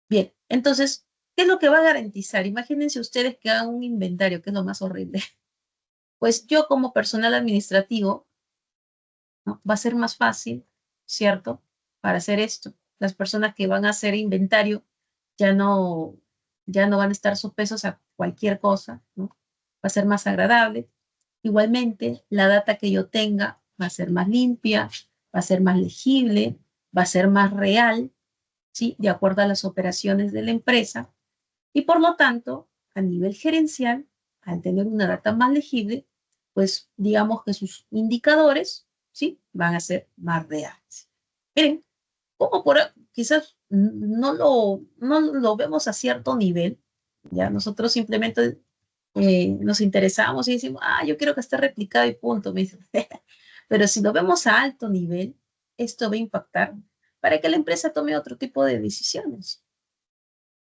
Bien, entonces, ¿qué es lo que va a garantizar? Imagínense ustedes que hagan un inventario, que es lo más horrible. Pues yo como personal administrativo, ¿no? Va a ser más fácil, ¿cierto? Para hacer esto. Las personas que van a hacer inventario ya no, ya no van a estar sujetos a cualquier cosa, ¿no? Va a ser más agradable. Igualmente, la data que yo tenga va a ser más limpia, va a ser más legible, va a ser más real, ¿sí? De acuerdo a las operaciones de la empresa. Y por lo tanto, a nivel gerencial, al tener una data más legible, pues digamos que sus indicadores, ¿sí? Van a ser más reales. Miren, como quizás no lo vemos a cierto nivel, ya nosotros simplemente nos interesamos y decimos, yo quiero que esté replicado y punto. Me dicen. Pero si lo vemos a alto nivel, esto va a impactar para que la empresa tome otro tipo de decisiones,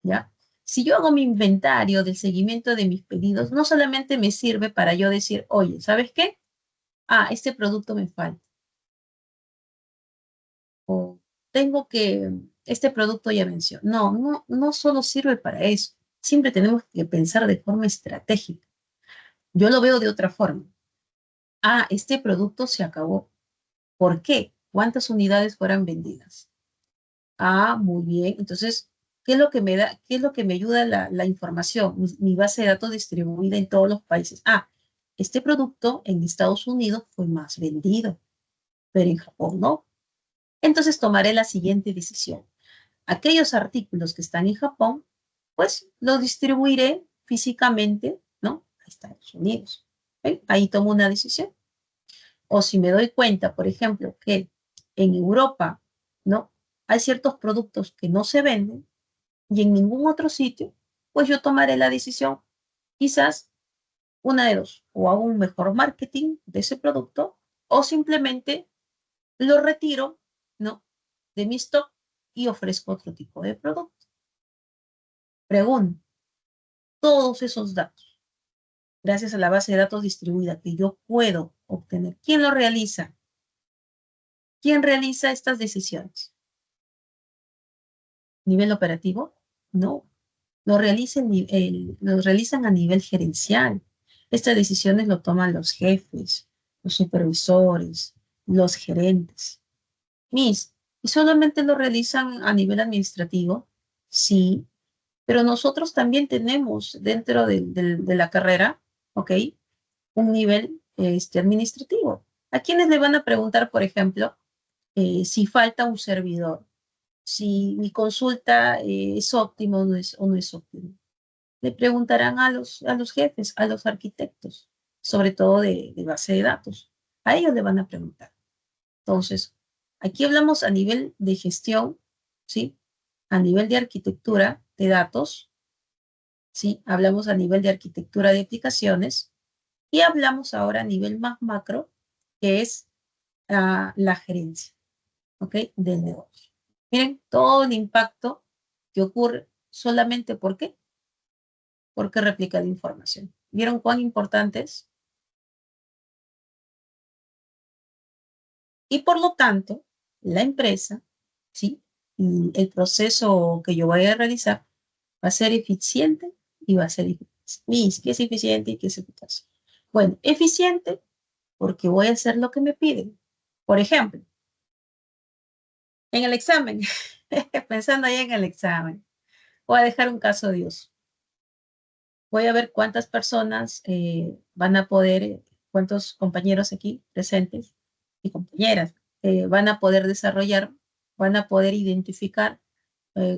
¿ya? Si yo hago mi inventario del seguimiento de mis pedidos, no solamente me sirve para yo decir, oye, ¿sabes qué? Este producto me falta. O tengo que, este producto ya venció. No solo sirve para eso. Siempre tenemos que pensar de forma estratégica. Yo lo veo de otra forma. Este producto se acabó. ¿Por qué? ¿Cuántas unidades fueron vendidas? Muy bien. Entonces, ¿qué es lo que me da, qué es lo que me ayuda la información? Mi base de datos distribuida en todos los países. Este producto en Estados Unidos fue más vendido, pero en Japón no. Entonces tomaré la siguiente decisión. Aquellos artículos que están en Japón, pues los distribuiré físicamente, ¿no? A Estados Unidos. ¿Ven? Ahí tomo una decisión. O si me doy cuenta, por ejemplo, que en Europa, ¿no? Hay ciertos productos que no se venden y en ningún otro sitio, pues yo tomaré la decisión, quizás una de dos, o hago un mejor marketing de ese producto o simplemente lo retiro, ¿no? De mi stock y ofrezco otro tipo de producto. Pregunto, todos esos datos, gracias a la base de datos distribuida que yo puedo obtener, ¿quién lo realiza? ¿Quién realiza estas decisiones? ¿Nivel operativo? No. Lo realizan a nivel gerencial. Estas decisiones lo toman los jefes, los supervisores, los gerentes. Miss, ¿y solamente lo realizan a nivel administrativo? Sí, pero nosotros también tenemos dentro de la carrera, ¿ok? Un nivel administrativo. ¿A quiénes le van a preguntar, por ejemplo, si falta un servidor? Si mi consulta es óptima o no es óptima. Le preguntarán a los jefes, a los arquitectos, sobre todo de base de datos. A ellos le van a preguntar. Entonces, aquí hablamos a nivel de gestión, ¿sí? A nivel de arquitectura de datos, ¿sí? Hablamos a nivel de arquitectura de aplicaciones y hablamos ahora a nivel más macro, que es la gerencia, ¿ok? Del negocio. Miren, todo el impacto que ocurre solamente ¿por qué? Porque replica la información. ¿Vieron cuán importante es? Y por lo tanto, la empresa, ¿sí? Y el proceso que yo vaya a realizar va a ser eficiente y va a ser eficaz. Mis, ¿qué es eficiente y qué es eficaz? Bueno, eficiente porque voy a hacer lo que me piden. Por ejemplo, en el examen, pensando ahí en el examen, voy a dejar un caso de uso. Voy a ver cuántas personas van a poder, cuántos compañeros aquí presentes y compañeras van a poder desarrollar, van a poder identificar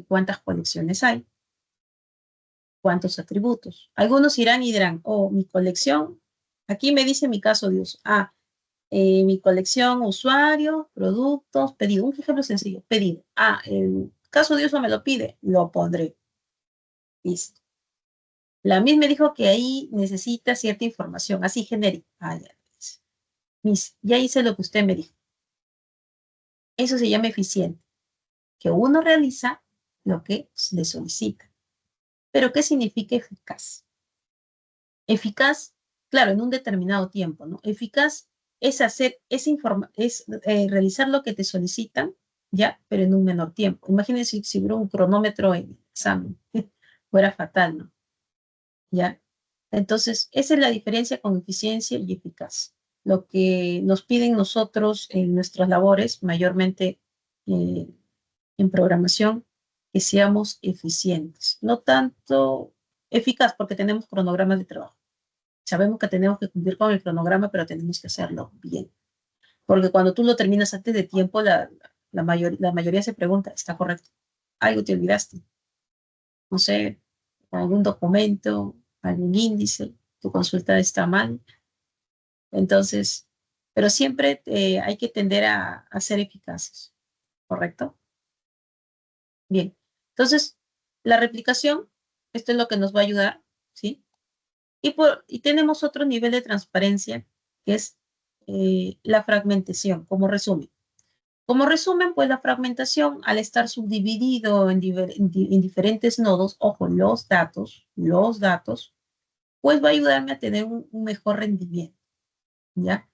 cuántas colecciones hay, cuántos atributos. Algunos irán y dirán, oh, mi colección, aquí me dice mi caso de uso. Mi colección, usuario, productos, pedido. Un ejemplo sencillo, pedido. El caso de uso me lo pide, lo pondré. Listo. La MIS me dijo que ahí necesita cierta información, así genérica. Ya, Miss, ya hice lo que usted me dijo. Eso se llama eficiente, que uno realiza lo que le solicita. Pero, ¿qué significa eficaz? Eficaz, claro, en un determinado tiempo, ¿no? Eficaz es realizar lo que te solicitan, ya, pero en un menor tiempo. Imagínense si hubiera un cronómetro en el examen, fuera fatal, ¿no? ¿Ya? Entonces, esa es la diferencia con eficiencia y eficaz. Lo que nos piden nosotros en nuestras labores, mayormente eh, en programación, que seamos eficientes. No tanto eficaz porque tenemos cronogramas de trabajo. Sabemos que tenemos que cumplir con el cronograma, pero tenemos que hacerlo bien. Porque cuando tú lo terminas antes de tiempo, la mayoría se pregunta, ¿está correcto? Algo te olvidaste. No sé, algún documento, algún índice, tu consulta está mal. Entonces, pero siempre hay que tender a ser eficaces, ¿correcto? Bien. Entonces, la replicación, esto es lo que nos va a ayudar, ¿sí? Y tenemos otro nivel de transparencia, que es la fragmentación, como resumen. Como resumen, pues la fragmentación, al estar subdividido en diferentes nodos, ojo, los datos, pues va a ayudarme a tener un mejor rendimiento, ¿ya?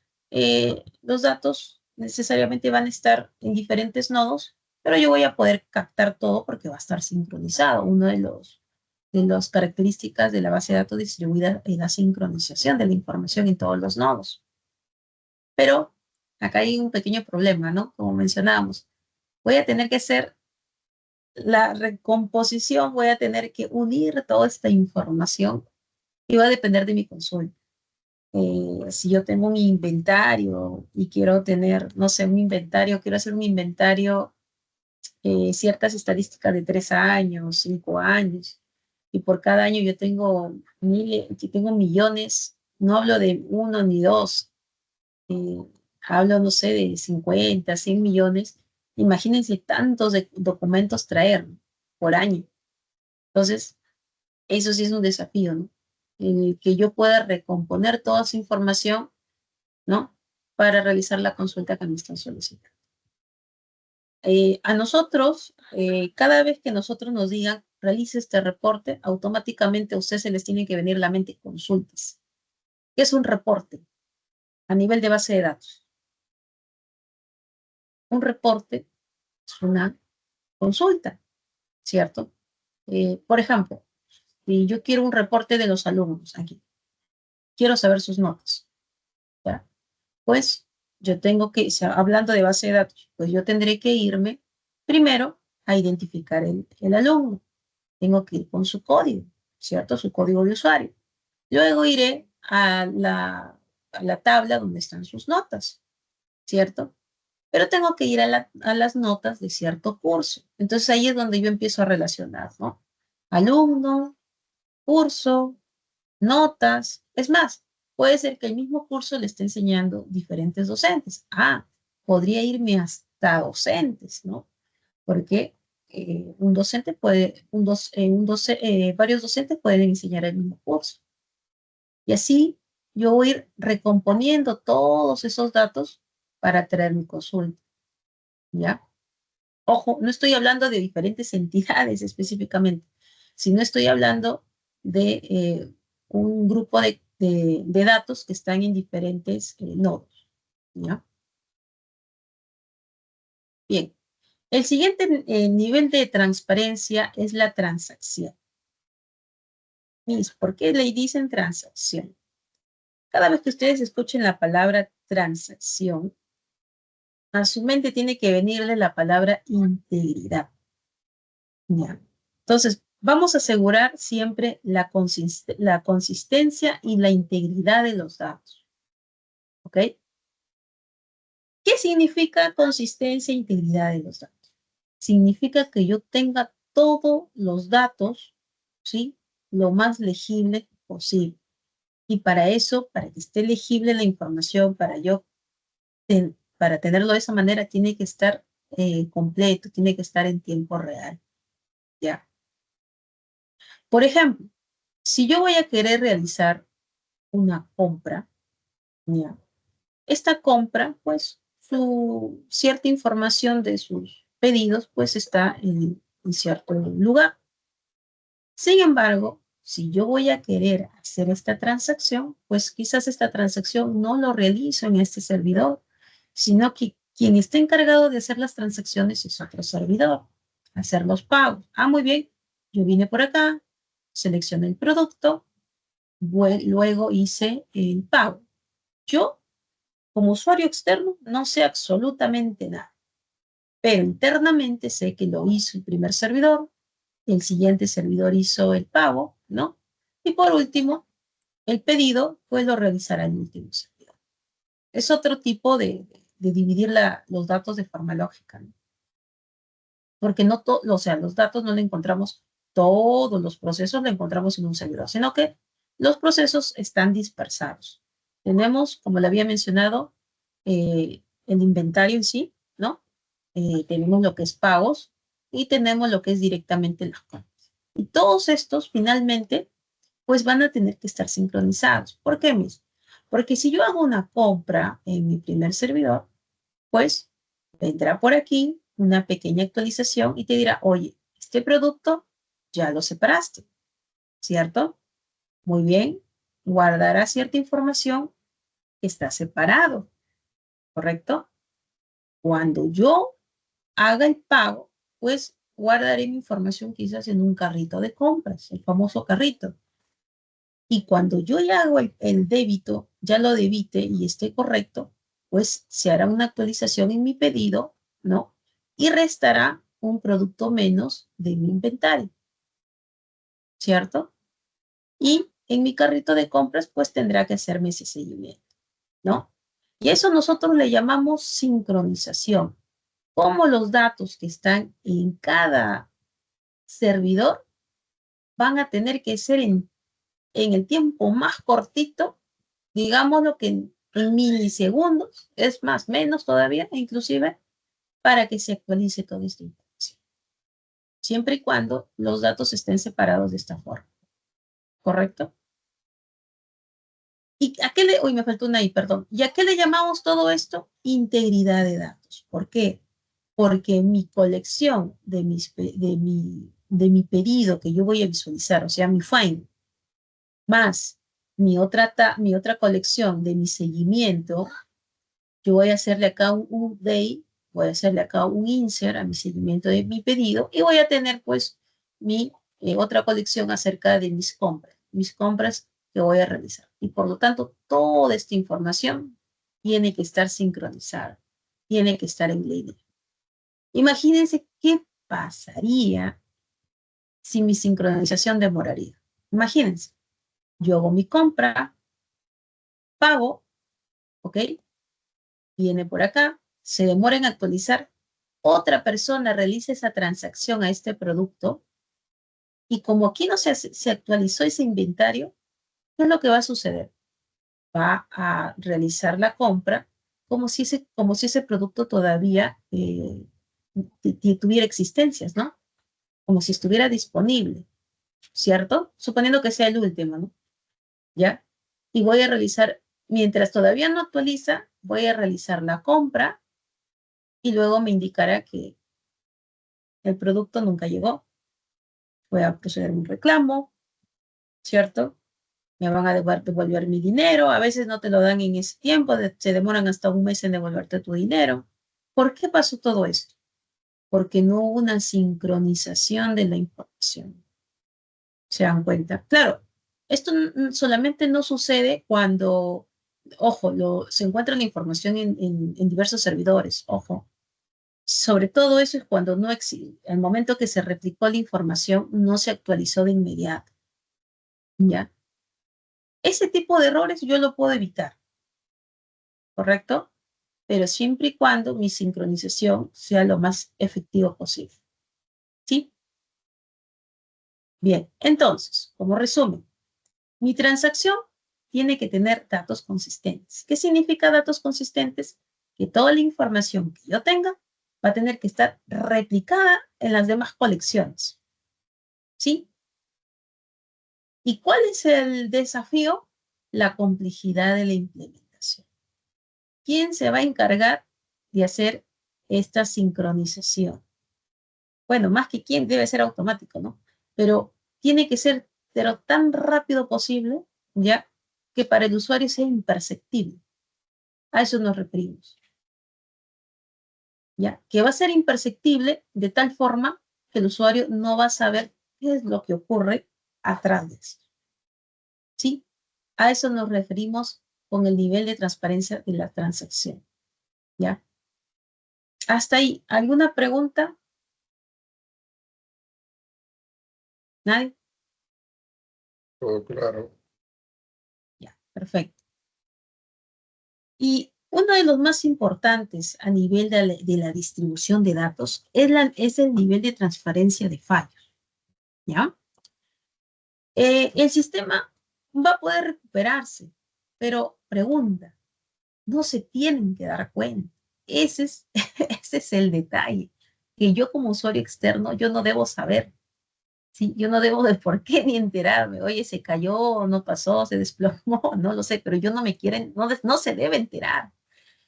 Los datos necesariamente van a estar en diferentes nodos, pero yo voy a poder captar todo porque va a estar sincronizado. Uno de las características de la base de datos distribuida es la sincronización de la información en todos los nodos. Pero acá hay un pequeño problema, ¿no? Como mencionábamos, voy a tener que hacer la recomposición, voy a tener que unir toda esta información y va a depender de mi consulta. Si yo tengo un inventario y quiero tener, no sé, un inventario, quiero hacer un inventario, ciertas estadísticas de 3 años, 5 años, y por cada año yo tengo tengo millones, no hablo de uno ni dos, eh, hablo, no sé, de 50, 100 millones, imagínense tantos documentos traer por año. Entonces, eso sí es un desafío, ¿no? En el que yo pueda recomponer toda esa información, ¿no? Para realizar la consulta que me están solicitando. A nosotros, cada vez que nosotros nos digan realice este reporte, automáticamente a usted se les tiene que venir a la mente consultas. ¿Qué es un reporte? A nivel de base de datos. Un reporte es una consulta, ¿cierto? Por ejemplo, si yo quiero un reporte de los alumnos aquí, quiero saber sus notas, ¿ya? Pues yo tengo que, o sea, hablando de base de datos, pues yo tendré que irme primero a identificar el alumno. Tengo que ir con su código, ¿cierto? Su código de usuario. Luego iré a la tabla donde están sus notas, ¿cierto? Pero tengo que ir a las notas de cierto curso. Entonces ahí es donde yo empiezo a relacionar, ¿no? Alumno, curso, notas. Es más, puede ser que el mismo curso le esté enseñando diferentes docentes. Ah, podría irme hasta docentes, ¿no? Porque un docente puede, varios docentes pueden enseñar el mismo curso. Y así yo voy a ir recomponiendo todos esos datos para traer mi consulta, ¿ya? Ojo, no estoy hablando de diferentes entidades específicamente, sino estoy hablando de un grupo de datos que están en diferentes nodos, ¿ya? Bien, el siguiente nivel de transparencia es la transacción. ¿Por qué le dicen transacción? Cada vez que ustedes escuchen la palabra transacción, a su mente tiene que venirle la palabra integridad. ¿Ya? Entonces, vamos a asegurar siempre la consistencia y la integridad de los datos. ¿Ok? ¿Qué significa consistencia e integridad de los datos? Significa que yo tenga todos los datos, ¿sí? Lo más legible posible. Y para eso, para que esté legible la información, para tenerlo de esa manera, tiene que estar completo, tiene que estar en tiempo real. ¿Ya? Por ejemplo, si yo voy a querer realizar una compra, ¿ya? Esta compra, pues, cierta información de sus pedidos, pues, está en cierto lugar. Sin embargo, si yo voy a querer hacer esta transacción, pues quizás esta transacción no lo realizo en este servidor, sino que quien está encargado de hacer las transacciones es otro servidor, hacer los pagos. Ah, muy bien, yo vine por acá, seleccioné el producto, luego hice el pago. Yo, como usuario externo, no sé absolutamente nada, pero internamente sé que lo hizo el primer servidor, el siguiente servidor hizo el pago, ¿no? Y por último, el pedido, pues lo realizará el último servidor. Es otro tipo de dividir los datos de forma lógica, ¿no? Porque no o sea, los datos no le encontramos, todos los procesos le encontramos en un servidor, sino que los procesos están dispersados. Tenemos, como le había mencionado, el inventario en sí, ¿no? Tenemos lo que es pagos y tenemos lo que es directamente las compras. Y todos estos, finalmente, pues van a tener que estar sincronizados. ¿Por qué, Miss? Porque si yo hago una compra en mi primer servidor, pues vendrá por aquí una pequeña actualización y te dirá, oye, este producto ya lo separaste, ¿cierto? Muy bien, guardará cierta información que está separado, ¿correcto? Cuando yo haga el pago, pues guardaré mi información quizás en un carrito de compras, el famoso carrito. Y cuando yo ya hago el débito, ya lo debite y esté correcto, pues se hará una actualización en mi pedido, ¿no? Y restará un producto menos de mi inventario, ¿cierto? Y en mi carrito de compras, pues tendrá que hacerme ese seguimiento, ¿no? Y eso nosotros le llamamos sincronización. Cómo los datos que están en cada servidor van a tener que ser en el tiempo más cortito, digámoslo que en milisegundos, es más, menos todavía, inclusive, para que se actualice toda esta información. Siempre y cuando los datos estén separados de esta forma. ¿Correcto? ¿Y a qué le, uy, me faltó una ahí, perdón. ¿Y a qué le llamamos todo esto? Integridad de datos. ¿Por qué? Porque mi colección de mi de mi pedido que yo voy a visualizar, o sea, mi find, más mi otra colección de mi seguimiento, yo voy a hacerle acá un update, voy a hacerle acá un insert a mi seguimiento de mi pedido y voy a tener pues mi otra colección acerca de mis compras que voy a realizar. Y por lo tanto, toda esta información tiene que estar sincronizada, tiene que estar en línea. Imagínense qué pasaría si mi sincronización demoraría. Imagínense, yo hago mi compra, pago, ¿ok? Viene por acá, se demora en actualizar, otra persona realiza esa transacción a este producto y como aquí no se actualizó ese inventario, ¿qué es lo que va a suceder? Va a realizar la compra como si ese producto todavía tuviera existencias, ¿no? Como si estuviera disponible, ¿cierto? Suponiendo que sea el último, ¿no? ¿Ya? Y voy a realizar, mientras todavía no actualiza, voy a realizar la compra y luego me indicará que el producto nunca llegó. Voy a proceder a un reclamo, ¿cierto? Me van a devolver mi dinero. A veces no te lo dan en ese tiempo, se demoran hasta un mes en devolverte tu dinero. ¿Por qué pasó todo esto? Porque no hubo una sincronización de la información. ¿Se dan cuenta? Claro, esto solamente no sucede cuando, ojo, se encuentra la información en diversos servidores, ojo. Sobre todo eso es cuando no existe, al momento que se replicó la información, no se actualizó de inmediato, ¿ya? Ese tipo de errores yo lo puedo evitar, ¿correcto? Pero siempre y cuando mi sincronización sea lo más efectivo posible, ¿sí? Bien, entonces, como resumen, mi transacción tiene que tener datos consistentes. ¿Qué significa datos consistentes? Que toda la información que yo tenga va a tener que estar replicada en las demás colecciones, ¿sí? ¿Y cuál es el desafío? La complejidad de la implementación. ¿Quién se va a encargar de hacer esta sincronización? Bueno, más que quién, debe ser automático, ¿no? Pero tiene que ser tan rápido posible, ¿ya? Que para el usuario sea imperceptible. A eso nos referimos, ¿ya? Que va a ser imperceptible de tal forma que el usuario no va a saber qué es lo que ocurre atrás de esto, ¿sí? A eso nos referimos con el nivel de transparencia de la transacción, ¿ya? Hasta ahí, ¿alguna pregunta? ¿Nadie? Todo claro. Ya, perfecto. Y uno de los más importantes a nivel de la distribución de datos es el nivel de transparencia de fallos, ¿ya? El sistema va a poder recuperarse, pero pregunta, no se tienen que dar cuenta. Ese es el detalle, que yo como usuario externo, yo no debo saber, ¿sí? Yo no debo de por qué ni enterarme. Oye, se cayó, no pasó, se desplomó, no lo sé, pero yo no me quieren, no se debe enterar.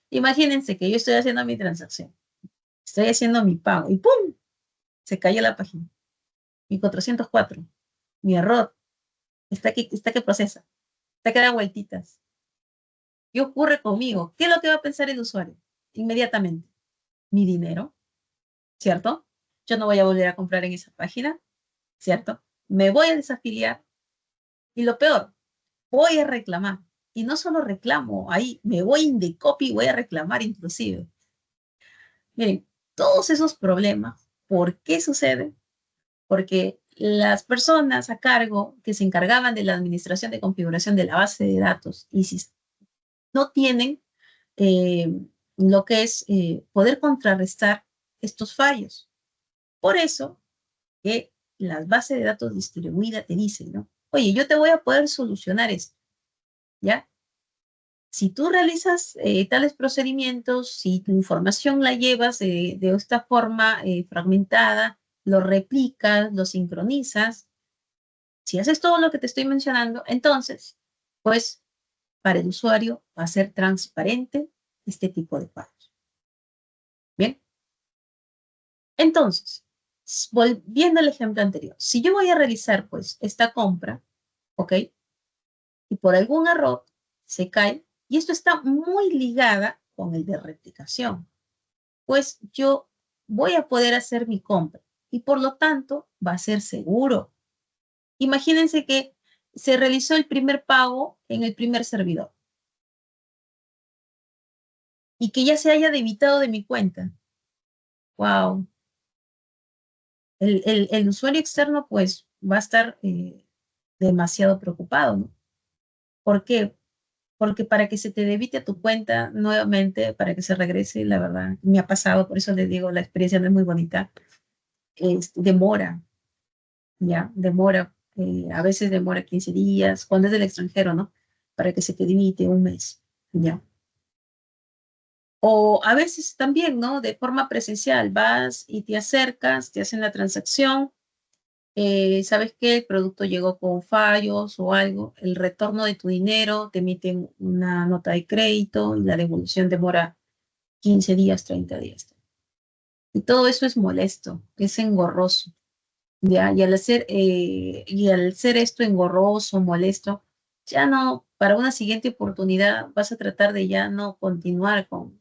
Imagínense que yo estoy haciendo mi transacción, estoy haciendo mi pago y ¡pum! Se cayó la página. Mi 404, mi error, está que procesa, está que da vueltitas. ¿Qué ocurre conmigo? ¿Qué es lo que va a pensar el usuario? Inmediatamente. Mi dinero, ¿cierto? Yo no voy a volver a comprar en esa página, ¿cierto? Me voy a desafiliar y lo peor, voy a reclamar. Y no solo reclamo, ahí me voy in the copy y voy a reclamar inclusive. Miren, todos esos problemas, ¿por qué suceden? Porque las personas a cargo que se encargaban de la administración de configuración de la base de datos y si no tienen eh, lo que es poder contrarrestar estos fallos. Por eso que las bases de datos distribuidas te dicen, ¿no? Oye, yo te voy a poder solucionar esto, ¿ya? Si tú realizas tales procedimientos, si tu información la llevas de esta forma fragmentada, lo replicas, lo sincronizas, si haces todo lo que te estoy mencionando, entonces, pues, para el usuario va a ser transparente este tipo de pagos. Bien. Entonces, volviendo al ejemplo anterior, si yo voy a realizar pues esta compra, ¿ok? Y por algún error se cae, y esto está muy ligada con el de replicación, pues yo voy a poder hacer mi compra y por lo tanto va a ser seguro. Imagínense que se realizó el primer pago en el primer servidor y que ya se haya debitado de mi cuenta. Wow. El usuario externo pues va a estar demasiado preocupado, ¿no? ¿Por qué? Porque para que se te debite a tu cuenta nuevamente, para que se regrese, la verdad, me ha pasado, por eso les digo, la experiencia no es muy bonita, demora, ¿ya? Demora, a veces demora 15 días, cuando es del extranjero, ¿no? Para que se te debite un mes, ¿ya? O a veces también, ¿no? De forma presencial, vas y te acercas, te hacen la transacción, sabes que el producto llegó con fallos o algo, el retorno de tu dinero, te emiten una nota de crédito y la devolución demora 15 días, 30 días. Y todo eso es molesto, es engorroso, ¿ya? Y al ser esto engorroso, molesto, ya no, para una siguiente oportunidad vas a tratar de ya no continuar con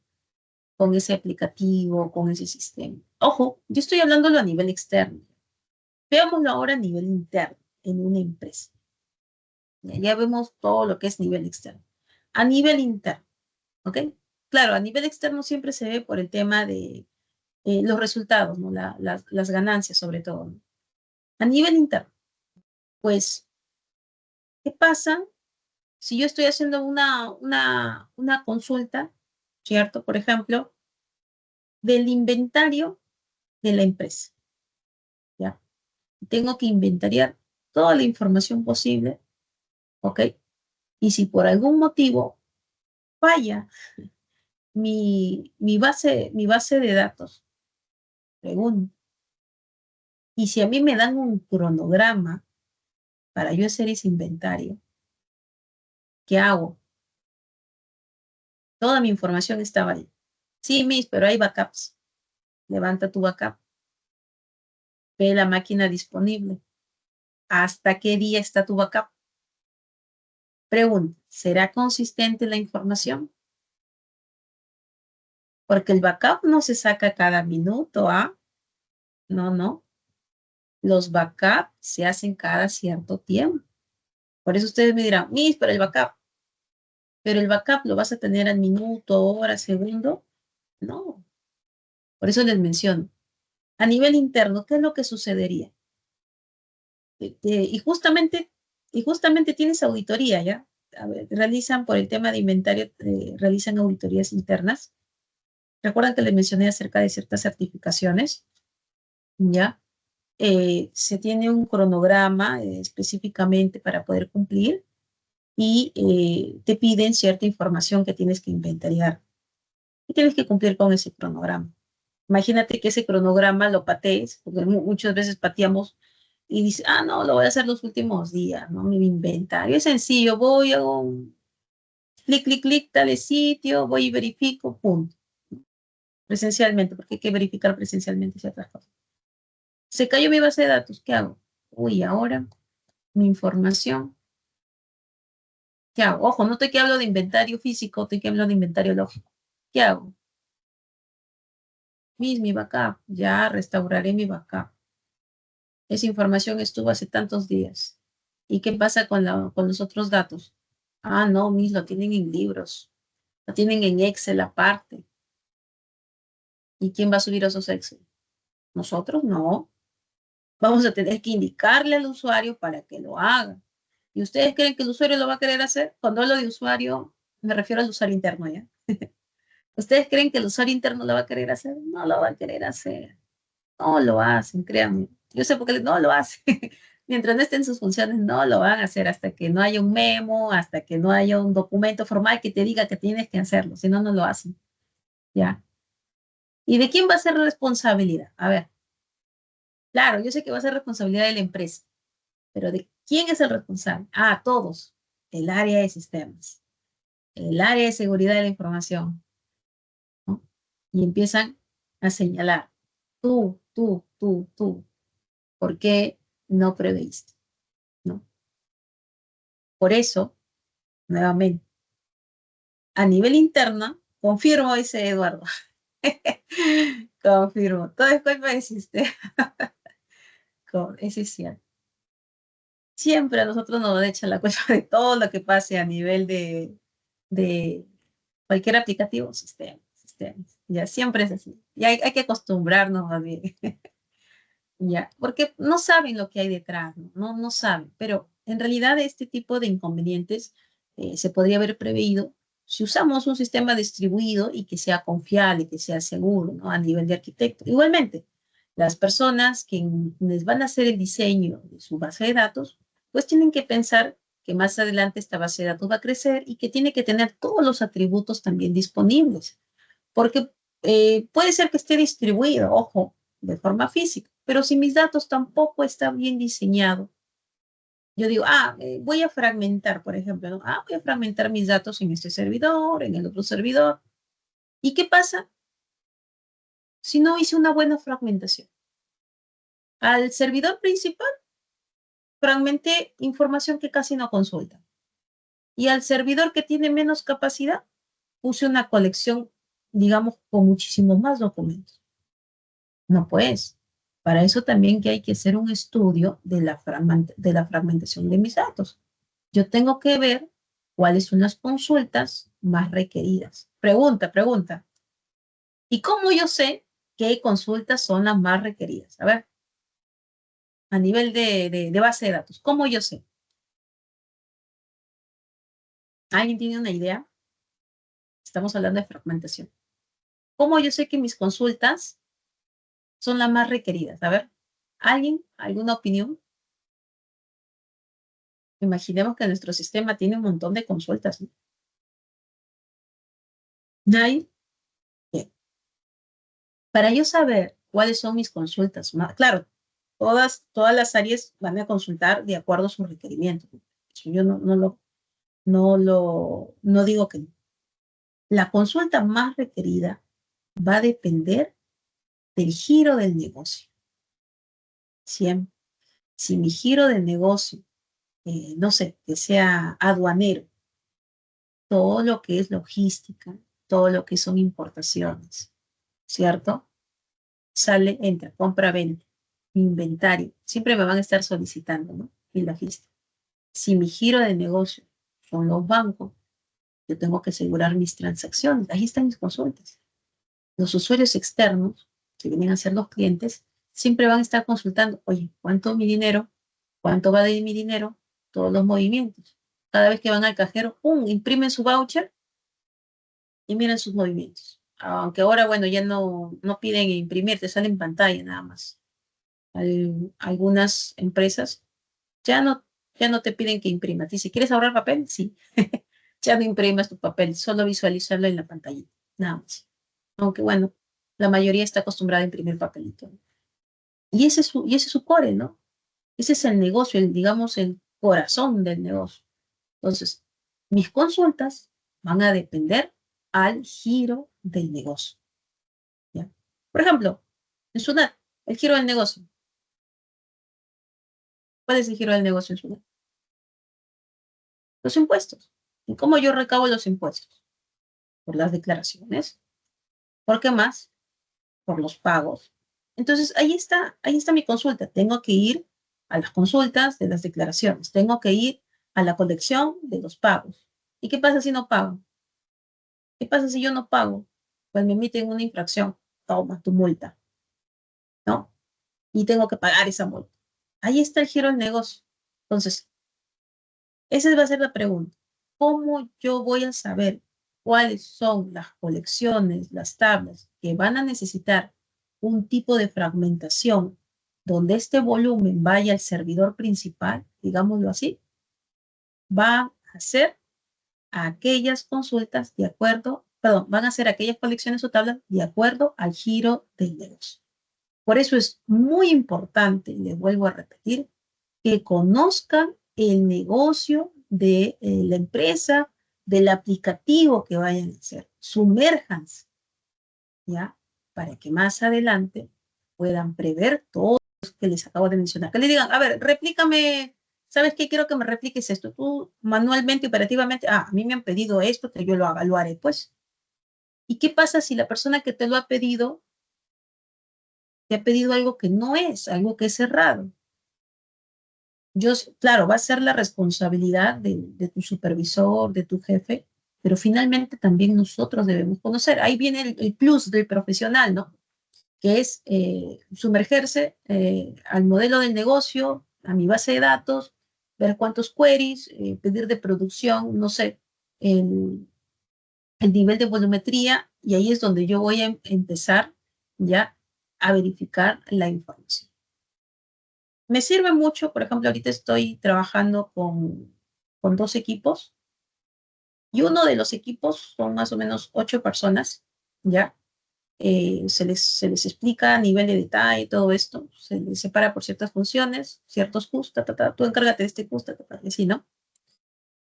ese aplicativo, con ese sistema. Ojo, yo estoy hablándolo a nivel externo. Veámoslo ahora a nivel interno, en una empresa. Ya vemos todo lo que es nivel externo. A nivel interno, ¿ok? Claro, a nivel externo siempre se ve por el tema de los resultados, ¿no? Las ganancias sobre todo, ¿no? A nivel interno, pues, ¿qué pasa si yo estoy haciendo una consulta, ¿cierto? Por ejemplo, del inventario de la empresa, ¿ya? Tengo que inventariar toda la información posible, ¿ok? Y si por algún motivo falla mi base de datos, pregunto, y si a mí me dan un cronograma para yo hacer ese inventario, ¿qué hago? Toda mi información estaba ahí. Sí, Miss, pero hay backups. Levanta tu backup. Ve la máquina disponible. ¿Hasta qué día está tu backup? Pregunta, ¿será consistente la información? Porque el backup no se saca cada minuto, ¿ah? No, no. Los backups se hacen cada cierto tiempo. Por eso ustedes me dirán, Miss, pero el backup lo vas a tener al minuto, hora, segundo. No. Por eso les menciono. A nivel interno, ¿qué es lo que sucedería? Y justamente tienes auditoría, ¿ya? A ver, realizan por el tema de inventario, realizan auditorías internas. Recuerdan que les mencioné acerca de ciertas certificaciones, ¿ya? Se tiene un cronograma específicamente para poder cumplir y te piden cierta información que tienes que inventariar y tienes que cumplir con ese cronograma. Imagínate que ese cronograma lo patees, porque muchas veces pateamos y dices, ah, no, lo voy a hacer los últimos días, ¿no? Mi inventario es sencillo, voy a un clic, clic, clic, tal sitio, voy y verifico, punto. Presencialmente, porque hay que verificar presencialmente ciertas cosas. Se cayó mi base de datos, ¿qué hago? Uy, ahora mi información, ¿qué hago? Ojo, no te que hablo de inventario físico, te que hablo de inventario lógico. ¿Qué hago? Mi backup, ya restauraré mi backup. Esa información estuvo hace tantos días. ¿Y qué pasa con los otros datos? Ah, no, lo tienen en libros, lo tienen en Excel aparte. ¿Y quién va a subir esos Excel? Nosotros no. Vamos a tener que indicarle al usuario para que lo haga. ¿Y ustedes creen que el usuario lo va a querer hacer? Cuando hablo de usuario, me refiero al usuario interno, ¿ya? ¿Ustedes creen que el usuario interno lo va a querer hacer? No lo va a querer hacer. No lo hacen, créanme. Yo sé por qué no lo hacen. Mientras no estén sus funciones, no lo van a hacer hasta que no haya un memo, hasta que no haya un documento formal que te diga que tienes que hacerlo. Si no, no lo hacen. ¿Ya? ¿Y de quién va a ser la responsabilidad? A ver, claro, yo sé que va a ser responsabilidad de la empresa, pero ¿de quién es el responsable? Ah, todos. El área de sistemas, el área de seguridad de la información, ¿no? Y empiezan a señalar. Tú, ¿por qué no preveíste? ¿No? Por eso, nuevamente, a nivel interno, confirmo, dice Eduardo. Confirmo. Todo es culpa del sistema. Eso es cierto. Siempre a nosotros nos echan la culpa de todo lo que pase a nivel de cualquier aplicativo, sistemas. Ya siempre es así. Y hay que acostumbrarnos más bien. Ya, porque no saben lo que hay detrás, no saben. Pero en realidad este tipo de inconvenientes se podría haber preveído si usamos un sistema distribuido y que sea confiable, que sea seguro, ¿no? A nivel de arquitecto. Igualmente, las personas que les van a hacer el diseño de su base de datos, pues tienen que pensar que más adelante esta base de datos va a crecer y que tiene que tener todos los atributos también disponibles. Porque puede ser que esté distribuido, ojo, de forma física, pero si mis datos tampoco están bien diseñados, yo digo, voy a fragmentar, por ejemplo, ¿no? Voy a fragmentar mis datos en este servidor, en el otro servidor. ¿Y qué pasa si no hice una buena fragmentación? Al servidor principal fragmenté información que casi no consulta. Y al servidor que tiene menos capacidad, puse una colección, digamos, con muchísimos más documentos. No, pues, para eso también que hay que hacer un estudio de la fragmentación de mis datos. Yo tengo que ver cuáles son las consultas más requeridas. Pregunta. ¿Y cómo yo sé qué consultas son las más requeridas? A ver, a nivel de base de datos, ¿cómo yo sé? ¿Alguien tiene una idea? Estamos hablando de fragmentación. ¿Cómo yo sé que mis consultas son las más requeridas? A ver, ¿alguien? ¿Alguna opinión? Imaginemos que nuestro sistema tiene un montón de consultas, ¿no? ¿Nadie? Bien. Para yo saber cuáles son mis consultas, claro, todas las áreas van a consultar de acuerdo a sus requerimientos. Yo no digo que no. La consulta más requerida va a depender del giro del negocio. Siempre. Si mi giro del negocio, no sé, que sea aduanero, todo lo que es logística, todo lo que son importaciones, ¿cierto? Entra, compra, venta, inventario. Siempre me van a estar solicitando, ¿no? Y logística. Si mi giro de negocio son los bancos, yo tengo que asegurar mis transacciones. Ahí están mis consultas. Los usuarios externos, que vienen a ser los clientes, siempre van a estar consultando, oye, ¿cuánto mi dinero? ¿Cuánto va de mi dinero? Todos los movimientos. Cada vez que van al cajero, imprimen su voucher y miran sus movimientos. Aunque ahora, bueno, ya no piden imprimir, te sale en pantalla nada más. Algunas empresas ya no te piden que imprimas. Si quieres ahorrar papel, sí. Ya no imprimas tu papel, solo visualizarlo en la pantallita, nada más. Aunque bueno, la mayoría está acostumbrada a imprimir papelito, ¿no? Y ese es su core, ¿no? Ese es el negocio, digamos, el corazón del negocio. Entonces, mis consultas van a depender al giro del negocio, ¿ya? Por ejemplo, en SUNAT, el giro del negocio. ¿Cuál es el giro del negocio en SUNAT? Los impuestos. ¿Y cómo yo recabo los impuestos? Por las declaraciones. ¿Por qué más? Por los pagos. Entonces, ahí está mi consulta. Tengo que ir a las consultas de las declaraciones. Tengo que ir a la colección de los pagos. ¿Y qué pasa si no pago? ¿Qué pasa si yo no pago? Pues me emiten una infracción. Toma tu multa, ¿no? Y tengo que pagar esa multa. Ahí está el giro del negocio. Entonces, esa va a ser la pregunta. ¿Cómo yo voy a saber cuáles son las colecciones, las tablas que van a necesitar un tipo de fragmentación donde este volumen vaya al servidor principal, digámoslo así? Va a ser aquellas consultas de acuerdo, perdón, van a ser aquellas colecciones o tablas de acuerdo al giro del negocio. Por eso es muy importante, les vuelvo a repetir, que conozcan el negocio de la empresa, del aplicativo que vayan a hacer. Sumérjanse, ¿ya? Para que más adelante puedan prever todo lo que les acabo de mencionar. Que le digan, a ver, replícame, ¿sabes qué? Quiero que me repliques esto. Tú manualmente, operativamente, a mí me han pedido esto, que yo lo haga, lo haré, pues. ¿Y qué pasa si la persona que te lo ha pedido, te ha pedido algo que no es, algo que es errado? Claro, va a ser la responsabilidad de tu supervisor, de tu jefe, pero finalmente también nosotros debemos conocer. Ahí viene el plus del profesional, ¿no? Que es sumergerse al modelo del negocio, a mi base de datos, ver cuántos queries, pedir de producción, no sé, el, el nivel de volumetría, y ahí es donde yo voy a empezar ya a verificar la información. Me sirve mucho, por ejemplo, ahorita estoy trabajando con 2 equipos, y uno de los equipos son más o menos 8 personas, ¿ya? Se les explica a nivel de detalle todo esto, se les separa por ciertas funciones, ciertos Qs, tú encárgate de este Qs, y así, ¿no?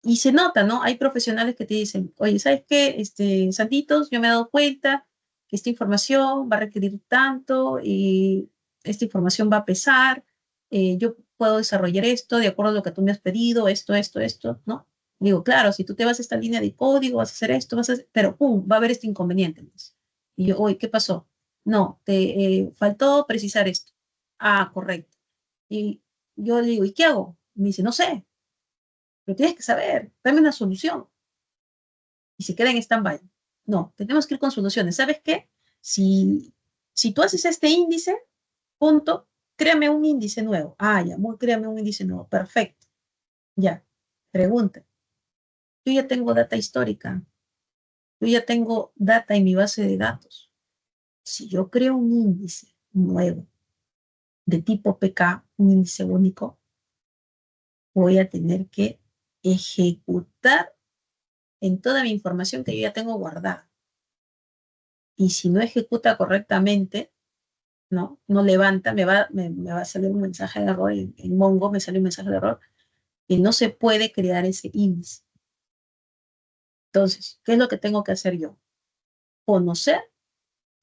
Y se nota, ¿no? Hay profesionales que te dicen, oye, ¿sabes qué? Santitos, yo me he dado cuenta que esta información va a requerir tanto y esta información va a pesar, yo puedo desarrollar esto de acuerdo a lo que tú me has pedido, esto, ¿no? Digo, claro, si tú te vas a esta línea de código, vas a hacer esto, pero ¡pum! Va a haber este inconveniente, pues. Y yo, oye, ¿qué pasó? No, te faltó precisar esto. Ah, correcto. Y yo le digo, ¿y qué hago? Me dice, no sé, pero tienes que saber, dame una solución. Y se queda en stand-by. No, tenemos que ir con soluciones. ¿Sabes qué? Si, si tú haces este índice, punto, créame un índice nuevo. Ah, ya, créame un índice nuevo. Perfecto. Ya. Pregunta. Yo ya tengo data histórica. Yo ya tengo data en mi base de datos. Si yo creo un índice nuevo de tipo PK, un índice único, voy a tener que ejecutar en toda mi información que yo ya tengo guardada. Y si no ejecuta correctamente, no levanta, me va a salir un mensaje de error en Mongo, me sale un mensaje de error, y no se puede crear ese índice. Entonces, ¿qué es lo que tengo que hacer yo? Conocer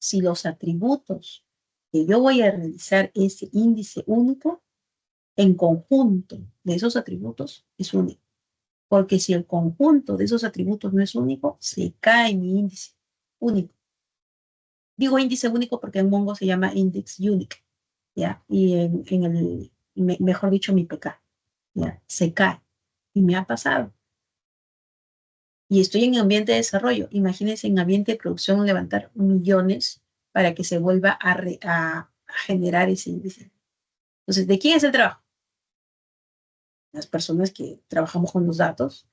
si los atributos que yo voy a realizar ese índice único, en conjunto de esos atributos, es único. Porque si el conjunto de esos atributos no es único, se cae mi índice único. Digo índice único porque en Mongo se llama index unique, ¿ya? Y en el, mejor dicho, mi PK, ¿ya? Se cae. Y me ha pasado. Y estoy en ambiente de desarrollo. Imagínense en ambiente de producción levantar millones para que se vuelva a generar ese índice. Entonces, ¿de quién es el trabajo? Las personas que trabajamos con los datos,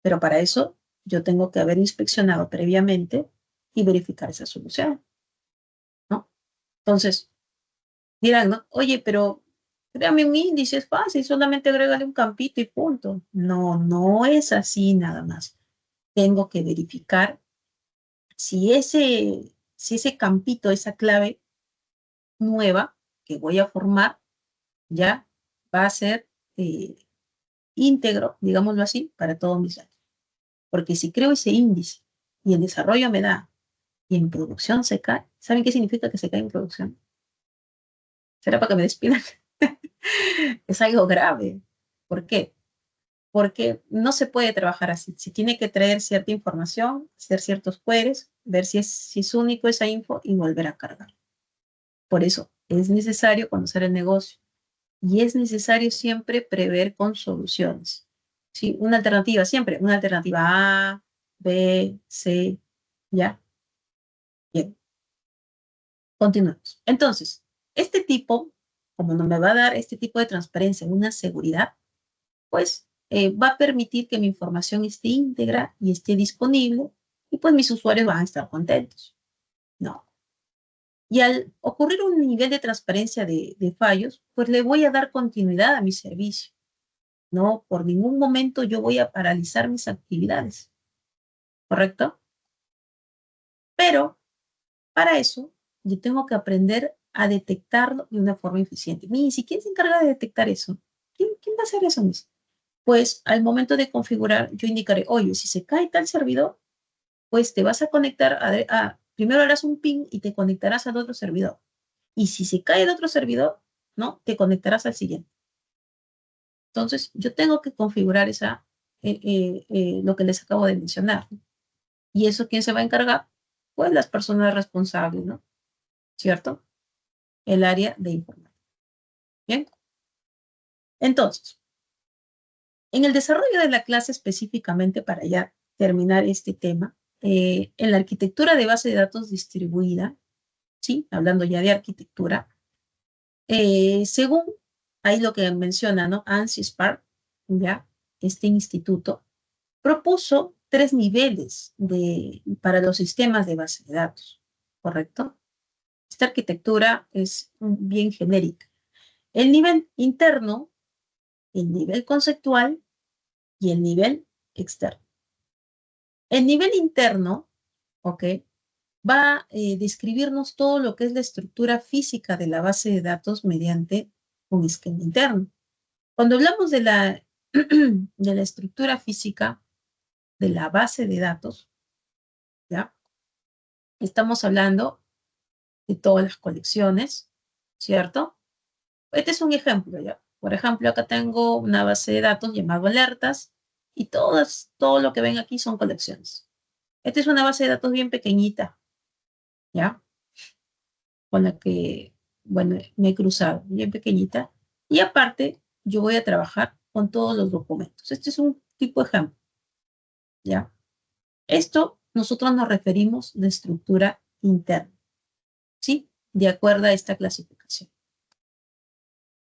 pero para eso yo tengo que haber inspeccionado previamente y verificar esa solución, ¿no? Entonces, dirán, ¿no? Oye, pero créame un índice, es fácil, solamente agrégale un campito y punto. No, no es así nada más. Tengo que verificar si ese campito, esa clave nueva que voy a formar, ya va a ser íntegro, digámoslo así, para todos mis datos. Porque si creo ese índice y en desarrollo me da y en producción se cae, ¿saben qué significa que se cae en producción? ¿Será para que me despidan? Es algo grave. ¿Por qué? Porque no se puede trabajar así. Se tiene que traer cierta información, hacer ciertos queries, ver si es único esa info y volver a cargar. Por eso es necesario conocer el negocio y es necesario siempre prever con soluciones. ¿Sí? Una alternativa, siempre, una alternativa A, B, C, ¿ya? Bien, continuamos. Entonces, este tipo, como no me va a dar este tipo de transparencia, una seguridad, pues va a permitir que mi información esté íntegra y esté disponible y pues mis usuarios van a estar contentos. No. Y al ocurrir un nivel de transparencia de fallos, pues le voy a dar continuidad a mi servicio. No, por ningún momento yo voy a paralizar mis actividades. ¿Correcto? Pero para eso yo tengo que aprender a detectarlo de una forma eficiente. Missy, ¿quién se encarga de detectar eso? ¿Quién va a hacer eso, Missy? Pues al momento de configurar, yo indicaré, oye, si se cae tal servidor, pues te vas a conectar primero harás un ping y te conectarás al otro servidor. Y si se cae el otro servidor, ¿no? Te conectarás al siguiente. Entonces, yo tengo que configurar lo que les acabo de mencionar, ¿no? ¿Y eso quién se va a encargar? Pues las personas responsables, ¿no? ¿Cierto? El área de informática. Bien. Entonces, en el desarrollo de la clase específicamente, para ya terminar este tema, en la arquitectura de base de datos distribuida, ¿sí? Hablando ya de arquitectura, según ahí lo que menciona, ¿no? ANSI Spark, ya, este instituto, propuso 3 niveles para los sistemas de base de datos, ¿correcto? Esta arquitectura es bien genérica. El nivel interno, el nivel conceptual y el nivel externo. El nivel interno, ¿ok? Va a describirnos todo lo que es la estructura física de la base de datos mediante un esquema interno. Cuando hablamos de de la estructura física de la base de datos, ¿ya? Estamos hablando de todas las colecciones, ¿cierto? Este es un ejemplo, ¿ya? Por ejemplo, acá tengo una base de datos llamada alertas y todo lo que ven aquí son colecciones. Esta es una base de datos bien pequeñita, ¿ya? Con la que, bueno, me he cruzado, bien pequeñita. Y aparte, yo voy a trabajar con todos los documentos. Este es un tipo de ejemplo, ¿ya? Esto nosotros nos referimos de estructura interna, ¿sí? De acuerdo a esta clasificación.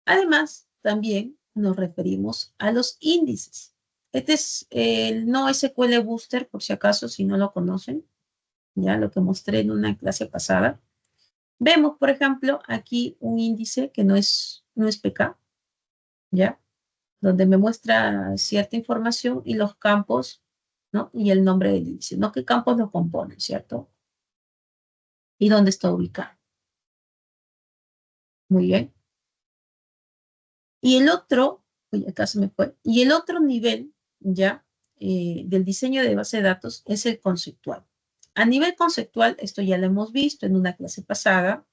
Además, también nos referimos a los índices. Este es el NoSQL Booster, por si acaso, si no lo conocen, ya lo que mostré en una clase pasada. Vemos, por ejemplo, aquí un índice que no es PK, ¿ya? Donde me muestra cierta información y los campos, ¿no? Y el nombre del índice, ¿no? ¿Qué campos lo componen, cierto? Y dónde está ubicado. Muy bien. Y el otro, uy, acá se me fue, y el otro nivel, ya, del diseño de base de datos es el conceptual. A nivel conceptual, esto ya lo hemos visto en una clase pasada,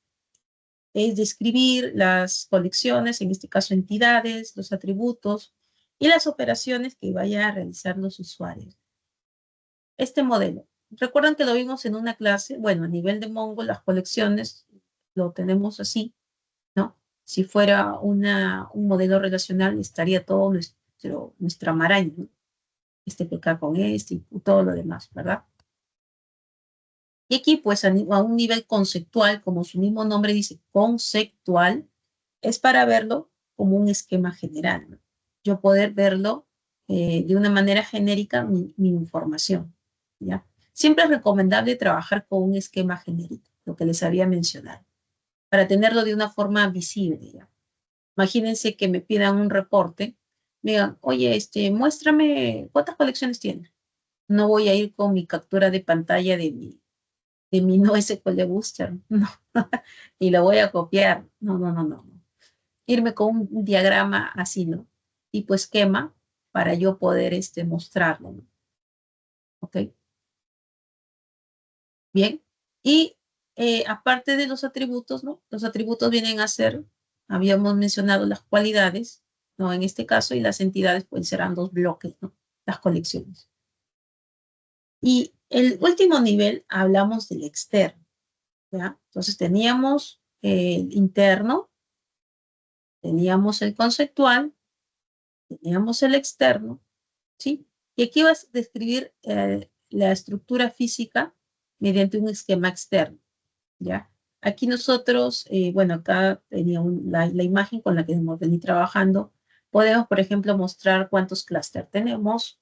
es describir las colecciones, en este caso entidades, los atributos y las operaciones que vayan a realizar los usuarios. Este modelo, recuerdan que lo vimos en una clase, bueno, a nivel de Mongo, las colecciones lo tenemos así, ¿no? Si fuera un modelo relacional, estaría todo nuestra maraña, ¿no? Este PK con este y todo lo demás, ¿verdad? Y aquí, pues, a un nivel conceptual, como su mismo nombre dice, conceptual, es para verlo como un esquema general, ¿no? Yo poder verlo de una manera genérica, mi información, ¿ya? Siempre es recomendable trabajar con un esquema genérico, lo que les había mencionado, para tenerlo de una forma visible, ¿ya? Imagínense que me pidan un reporte, me digan, oye, muéstrame cuántas colecciones tiene. No voy a ir con mi captura de pantalla de mi NoSQL Booster, no, y lo voy a copiar, no. Irme con un diagrama así, ¿no? Tipo esquema, para yo poder mostrarlo, ¿no? ¿Ok? Bien. Y aparte de los atributos, ¿no? Los atributos vienen a ser, habíamos mencionado las cualidades, ¿no? En este caso, y las entidades pues serán 2 bloques, ¿no? Las colecciones. Y el último nivel, hablamos del externo, ¿ya? Entonces teníamos el interno, teníamos el conceptual, teníamos el externo, ¿sí? Y aquí vas a describir la estructura física mediante un esquema externo, ¿ya? Aquí nosotros, bueno, acá tenía la imagen con la que hemos venido trabajando. Podemos, por ejemplo, mostrar cuántos clústeres tenemos,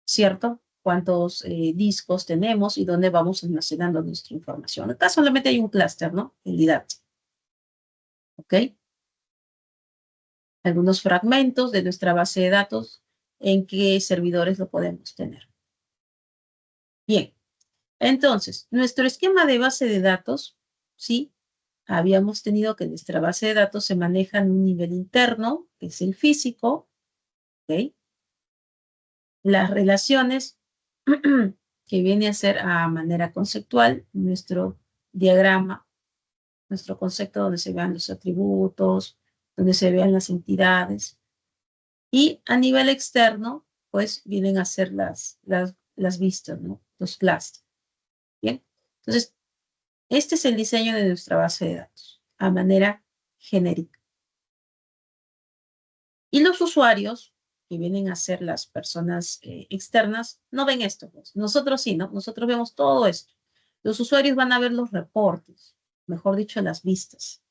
¿cierto? Cuántos discos tenemos y dónde vamos almacenando nuestra información. Acá solamente hay un clúster, ¿no? El IDAT. ¿Ok? Algunos fragmentos de nuestra base de datos, en qué servidores lo podemos tener. Bien, entonces, nuestro esquema de base de datos, ¿sí? Habíamos tenido que nuestra base de datos se maneja en un nivel interno, que es el físico, ¿ok? Las relaciones, que viene a ser a manera conceptual, nuestro diagrama, nuestro concepto donde se vean los atributos, donde se vean las entidades. Y a nivel externo, pues vienen a ser las vistas, ¿no? Los clusters. Bien, entonces, este es el diseño de nuestra base de datos a manera genérica. Y los usuarios, que vienen a ser las personas externas, no ven esto. Pues. Nosotros sí, ¿no? Nosotros vemos todo esto. Los usuarios van a ver los reportes, mejor dicho, las vistas.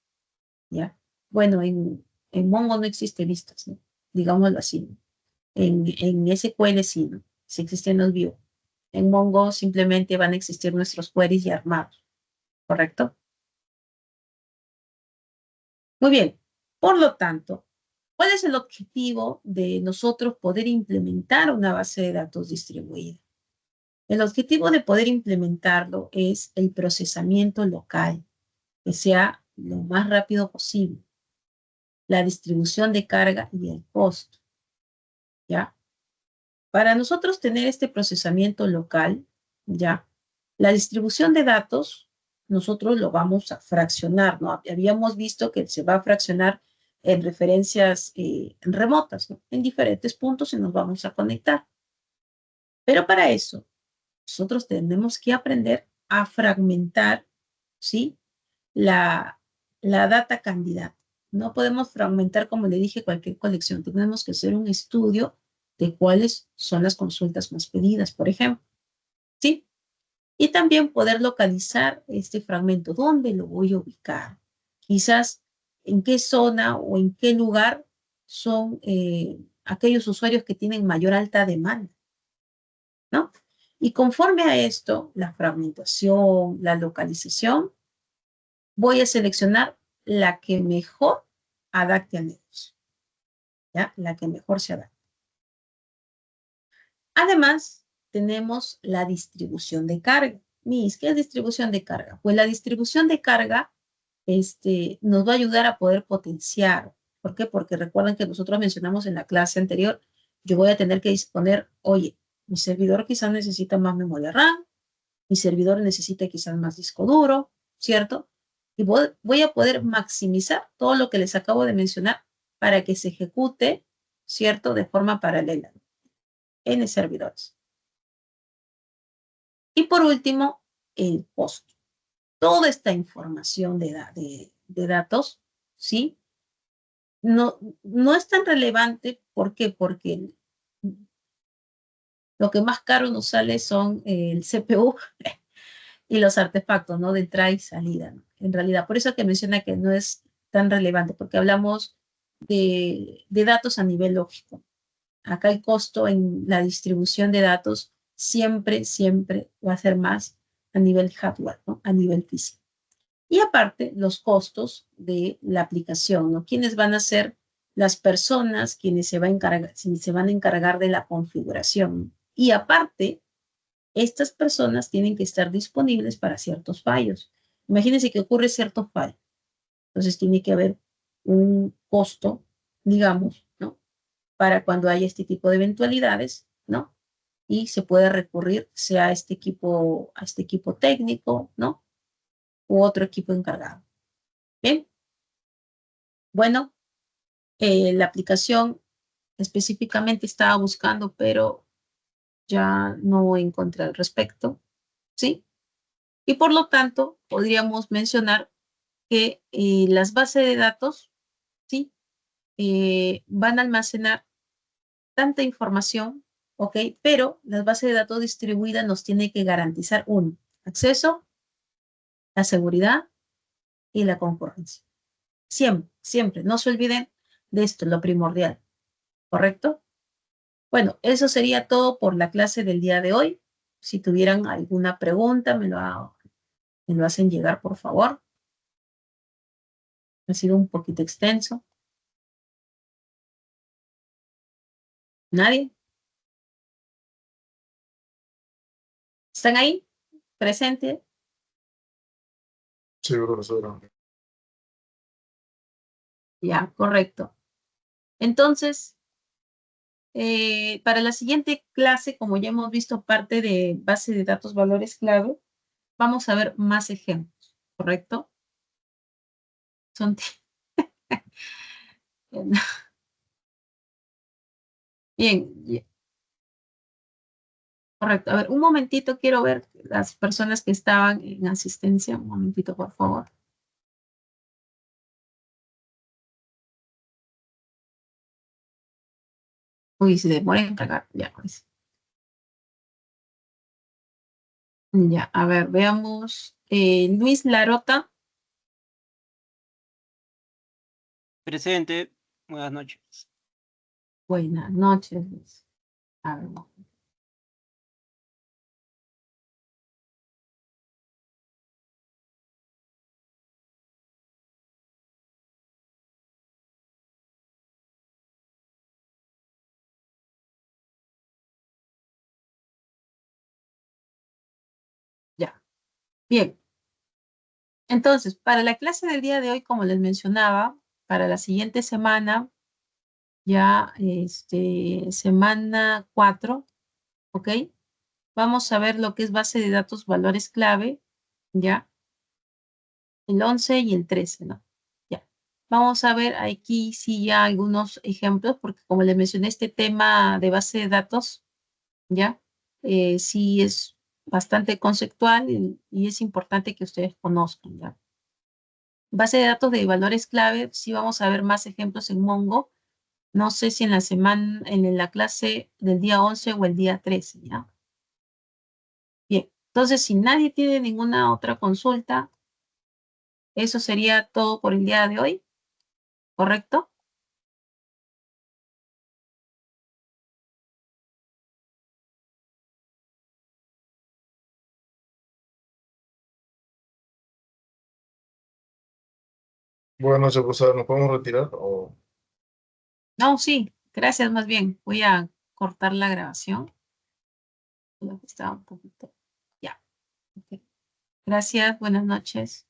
¿Ya? Bueno, en Mongo no existe vistas, ¿no? Digámoslo así. ¿No? En SQL sí, ¿no? Sí existen los views. En Mongo simplemente van a existir nuestros queries ya armados, ¿correcto? Muy bien. Por lo tanto, ¿cuál es el objetivo de nosotros poder implementar una base de datos distribuida? El objetivo de poder implementarlo es el procesamiento local, que sea lo más rápido posible, la distribución de carga y el costo, ¿ya? Para nosotros tener este procesamiento local, ¿ya? La distribución de datos, nosotros lo vamos a fraccionar, ¿no? Habíamos visto que se va a fraccionar en referencias remotas, ¿no? En diferentes puntos y nos vamos a conectar. Pero para eso, nosotros tenemos que aprender a fragmentar, ¿sí? La data candidata. No podemos fragmentar, como le dije, cualquier colección. Tenemos que hacer un estudio de cuáles son las consultas más pedidas, por ejemplo. ¿Sí? Y también poder localizar este fragmento. ¿Dónde lo voy a ubicar? Quizás en qué zona o en qué lugar son aquellos usuarios que tienen mayor alta demanda, ¿no? Y conforme a esto, la fragmentación, la localización, voy a seleccionar la que mejor adapte al negocio, ¿ya? La que mejor se adapte. Además, tenemos la distribución de carga. Mis, ¿qué es distribución de carga? Pues la distribución de carga nos va a ayudar a poder potenciar. ¿Por qué? Porque recuerden que nosotros mencionamos en la clase anterior, yo voy a tener que disponer, oye, mi servidor quizás necesita más memoria RAM, mi servidor necesita quizás más disco duro, ¿cierto? Y voy a poder maximizar todo lo que les acabo de mencionar para que se ejecute, ¿cierto? De forma paralela en servidores. Y por último, el costo. Toda esta información de datos, ¿sí? No es tan relevante. ¿Por qué? Porque lo que más caro nos sale son el CPU y los artefactos, ¿no? De entrada y salida, ¿no? En realidad, por eso que menciona que no es tan relevante, porque hablamos de datos a nivel lógico. Acá el costo en la distribución de datos siempre va a ser más a nivel hardware, ¿no? A nivel físico. Y aparte, los costos de la aplicación, ¿no? ¿Quiénes van a ser las personas quienes se van a encargar de la configuración? Y aparte, estas personas tienen que estar disponibles para ciertos fallos. Imagínense que ocurre cierto fallo. Entonces tiene que haber un costo, digamos, ¿no? Para cuando haya este tipo de eventualidades, ¿no? Y se puede recurrir sea a este equipo técnico, ¿no? U otro equipo encargado. Bien. Bueno, la aplicación específicamente estaba buscando, pero ya no encontré al respecto, ¿sí? Y por lo tanto, podríamos mencionar que las bases de datos, ¿sí? Van a almacenar tanta información, ¿ok? Pero las bases de datos distribuidas nos tienen que garantizar uno, acceso, la seguridad y la concurrencia. Siempre, no se olviden de esto, lo primordial, ¿correcto? Bueno, eso sería todo por la clase del día de hoy. Si tuvieran alguna pregunta, me lo hacen llegar, por favor. Ha sido un poquito extenso. ¿Nadie? ¿Están ahí? ¿Presente? Sí, profesora. Ya, correcto. Entonces, para la siguiente clase, como ya hemos visto parte de base de datos valores clave, vamos a ver más ejemplos, ¿correcto? Son bien, correcto. A ver, un momentito, quiero ver las personas que estaban en asistencia. Un momentito, por favor. Uy, se demora en cargar. Ya, pues. Ya, a ver, veamos. Luis Larota. Presente. Buenas noches. Buenas noches, Luis. A ver, no. Ya. Bien. Entonces, para la clase del día de hoy, como les mencionaba, para la siguiente semana, ya semana 4, ¿ok? Vamos a ver lo que es base de datos, valores clave, ¿ya? El 11 y el 13, ¿no? Ya. Vamos a ver aquí sí ya algunos ejemplos, porque como les mencioné, este tema de base de datos, ¿ya? Sí es bastante conceptual y es importante que ustedes conozcan, ¿ya? Base de datos de valores clave, sí vamos a ver más ejemplos en Mongo. No sé si en la semana, en la clase del día 11 o el día 13, ¿ya? Bien, entonces si nadie tiene ninguna otra consulta, eso sería todo por el día de hoy, ¿correcto? Bueno, profesor, ¿nos podemos retirar? O... No, sí, gracias más bien. Voy a cortar la grabación. Estaba un poquito. Ya. Ok. Gracias, buenas noches.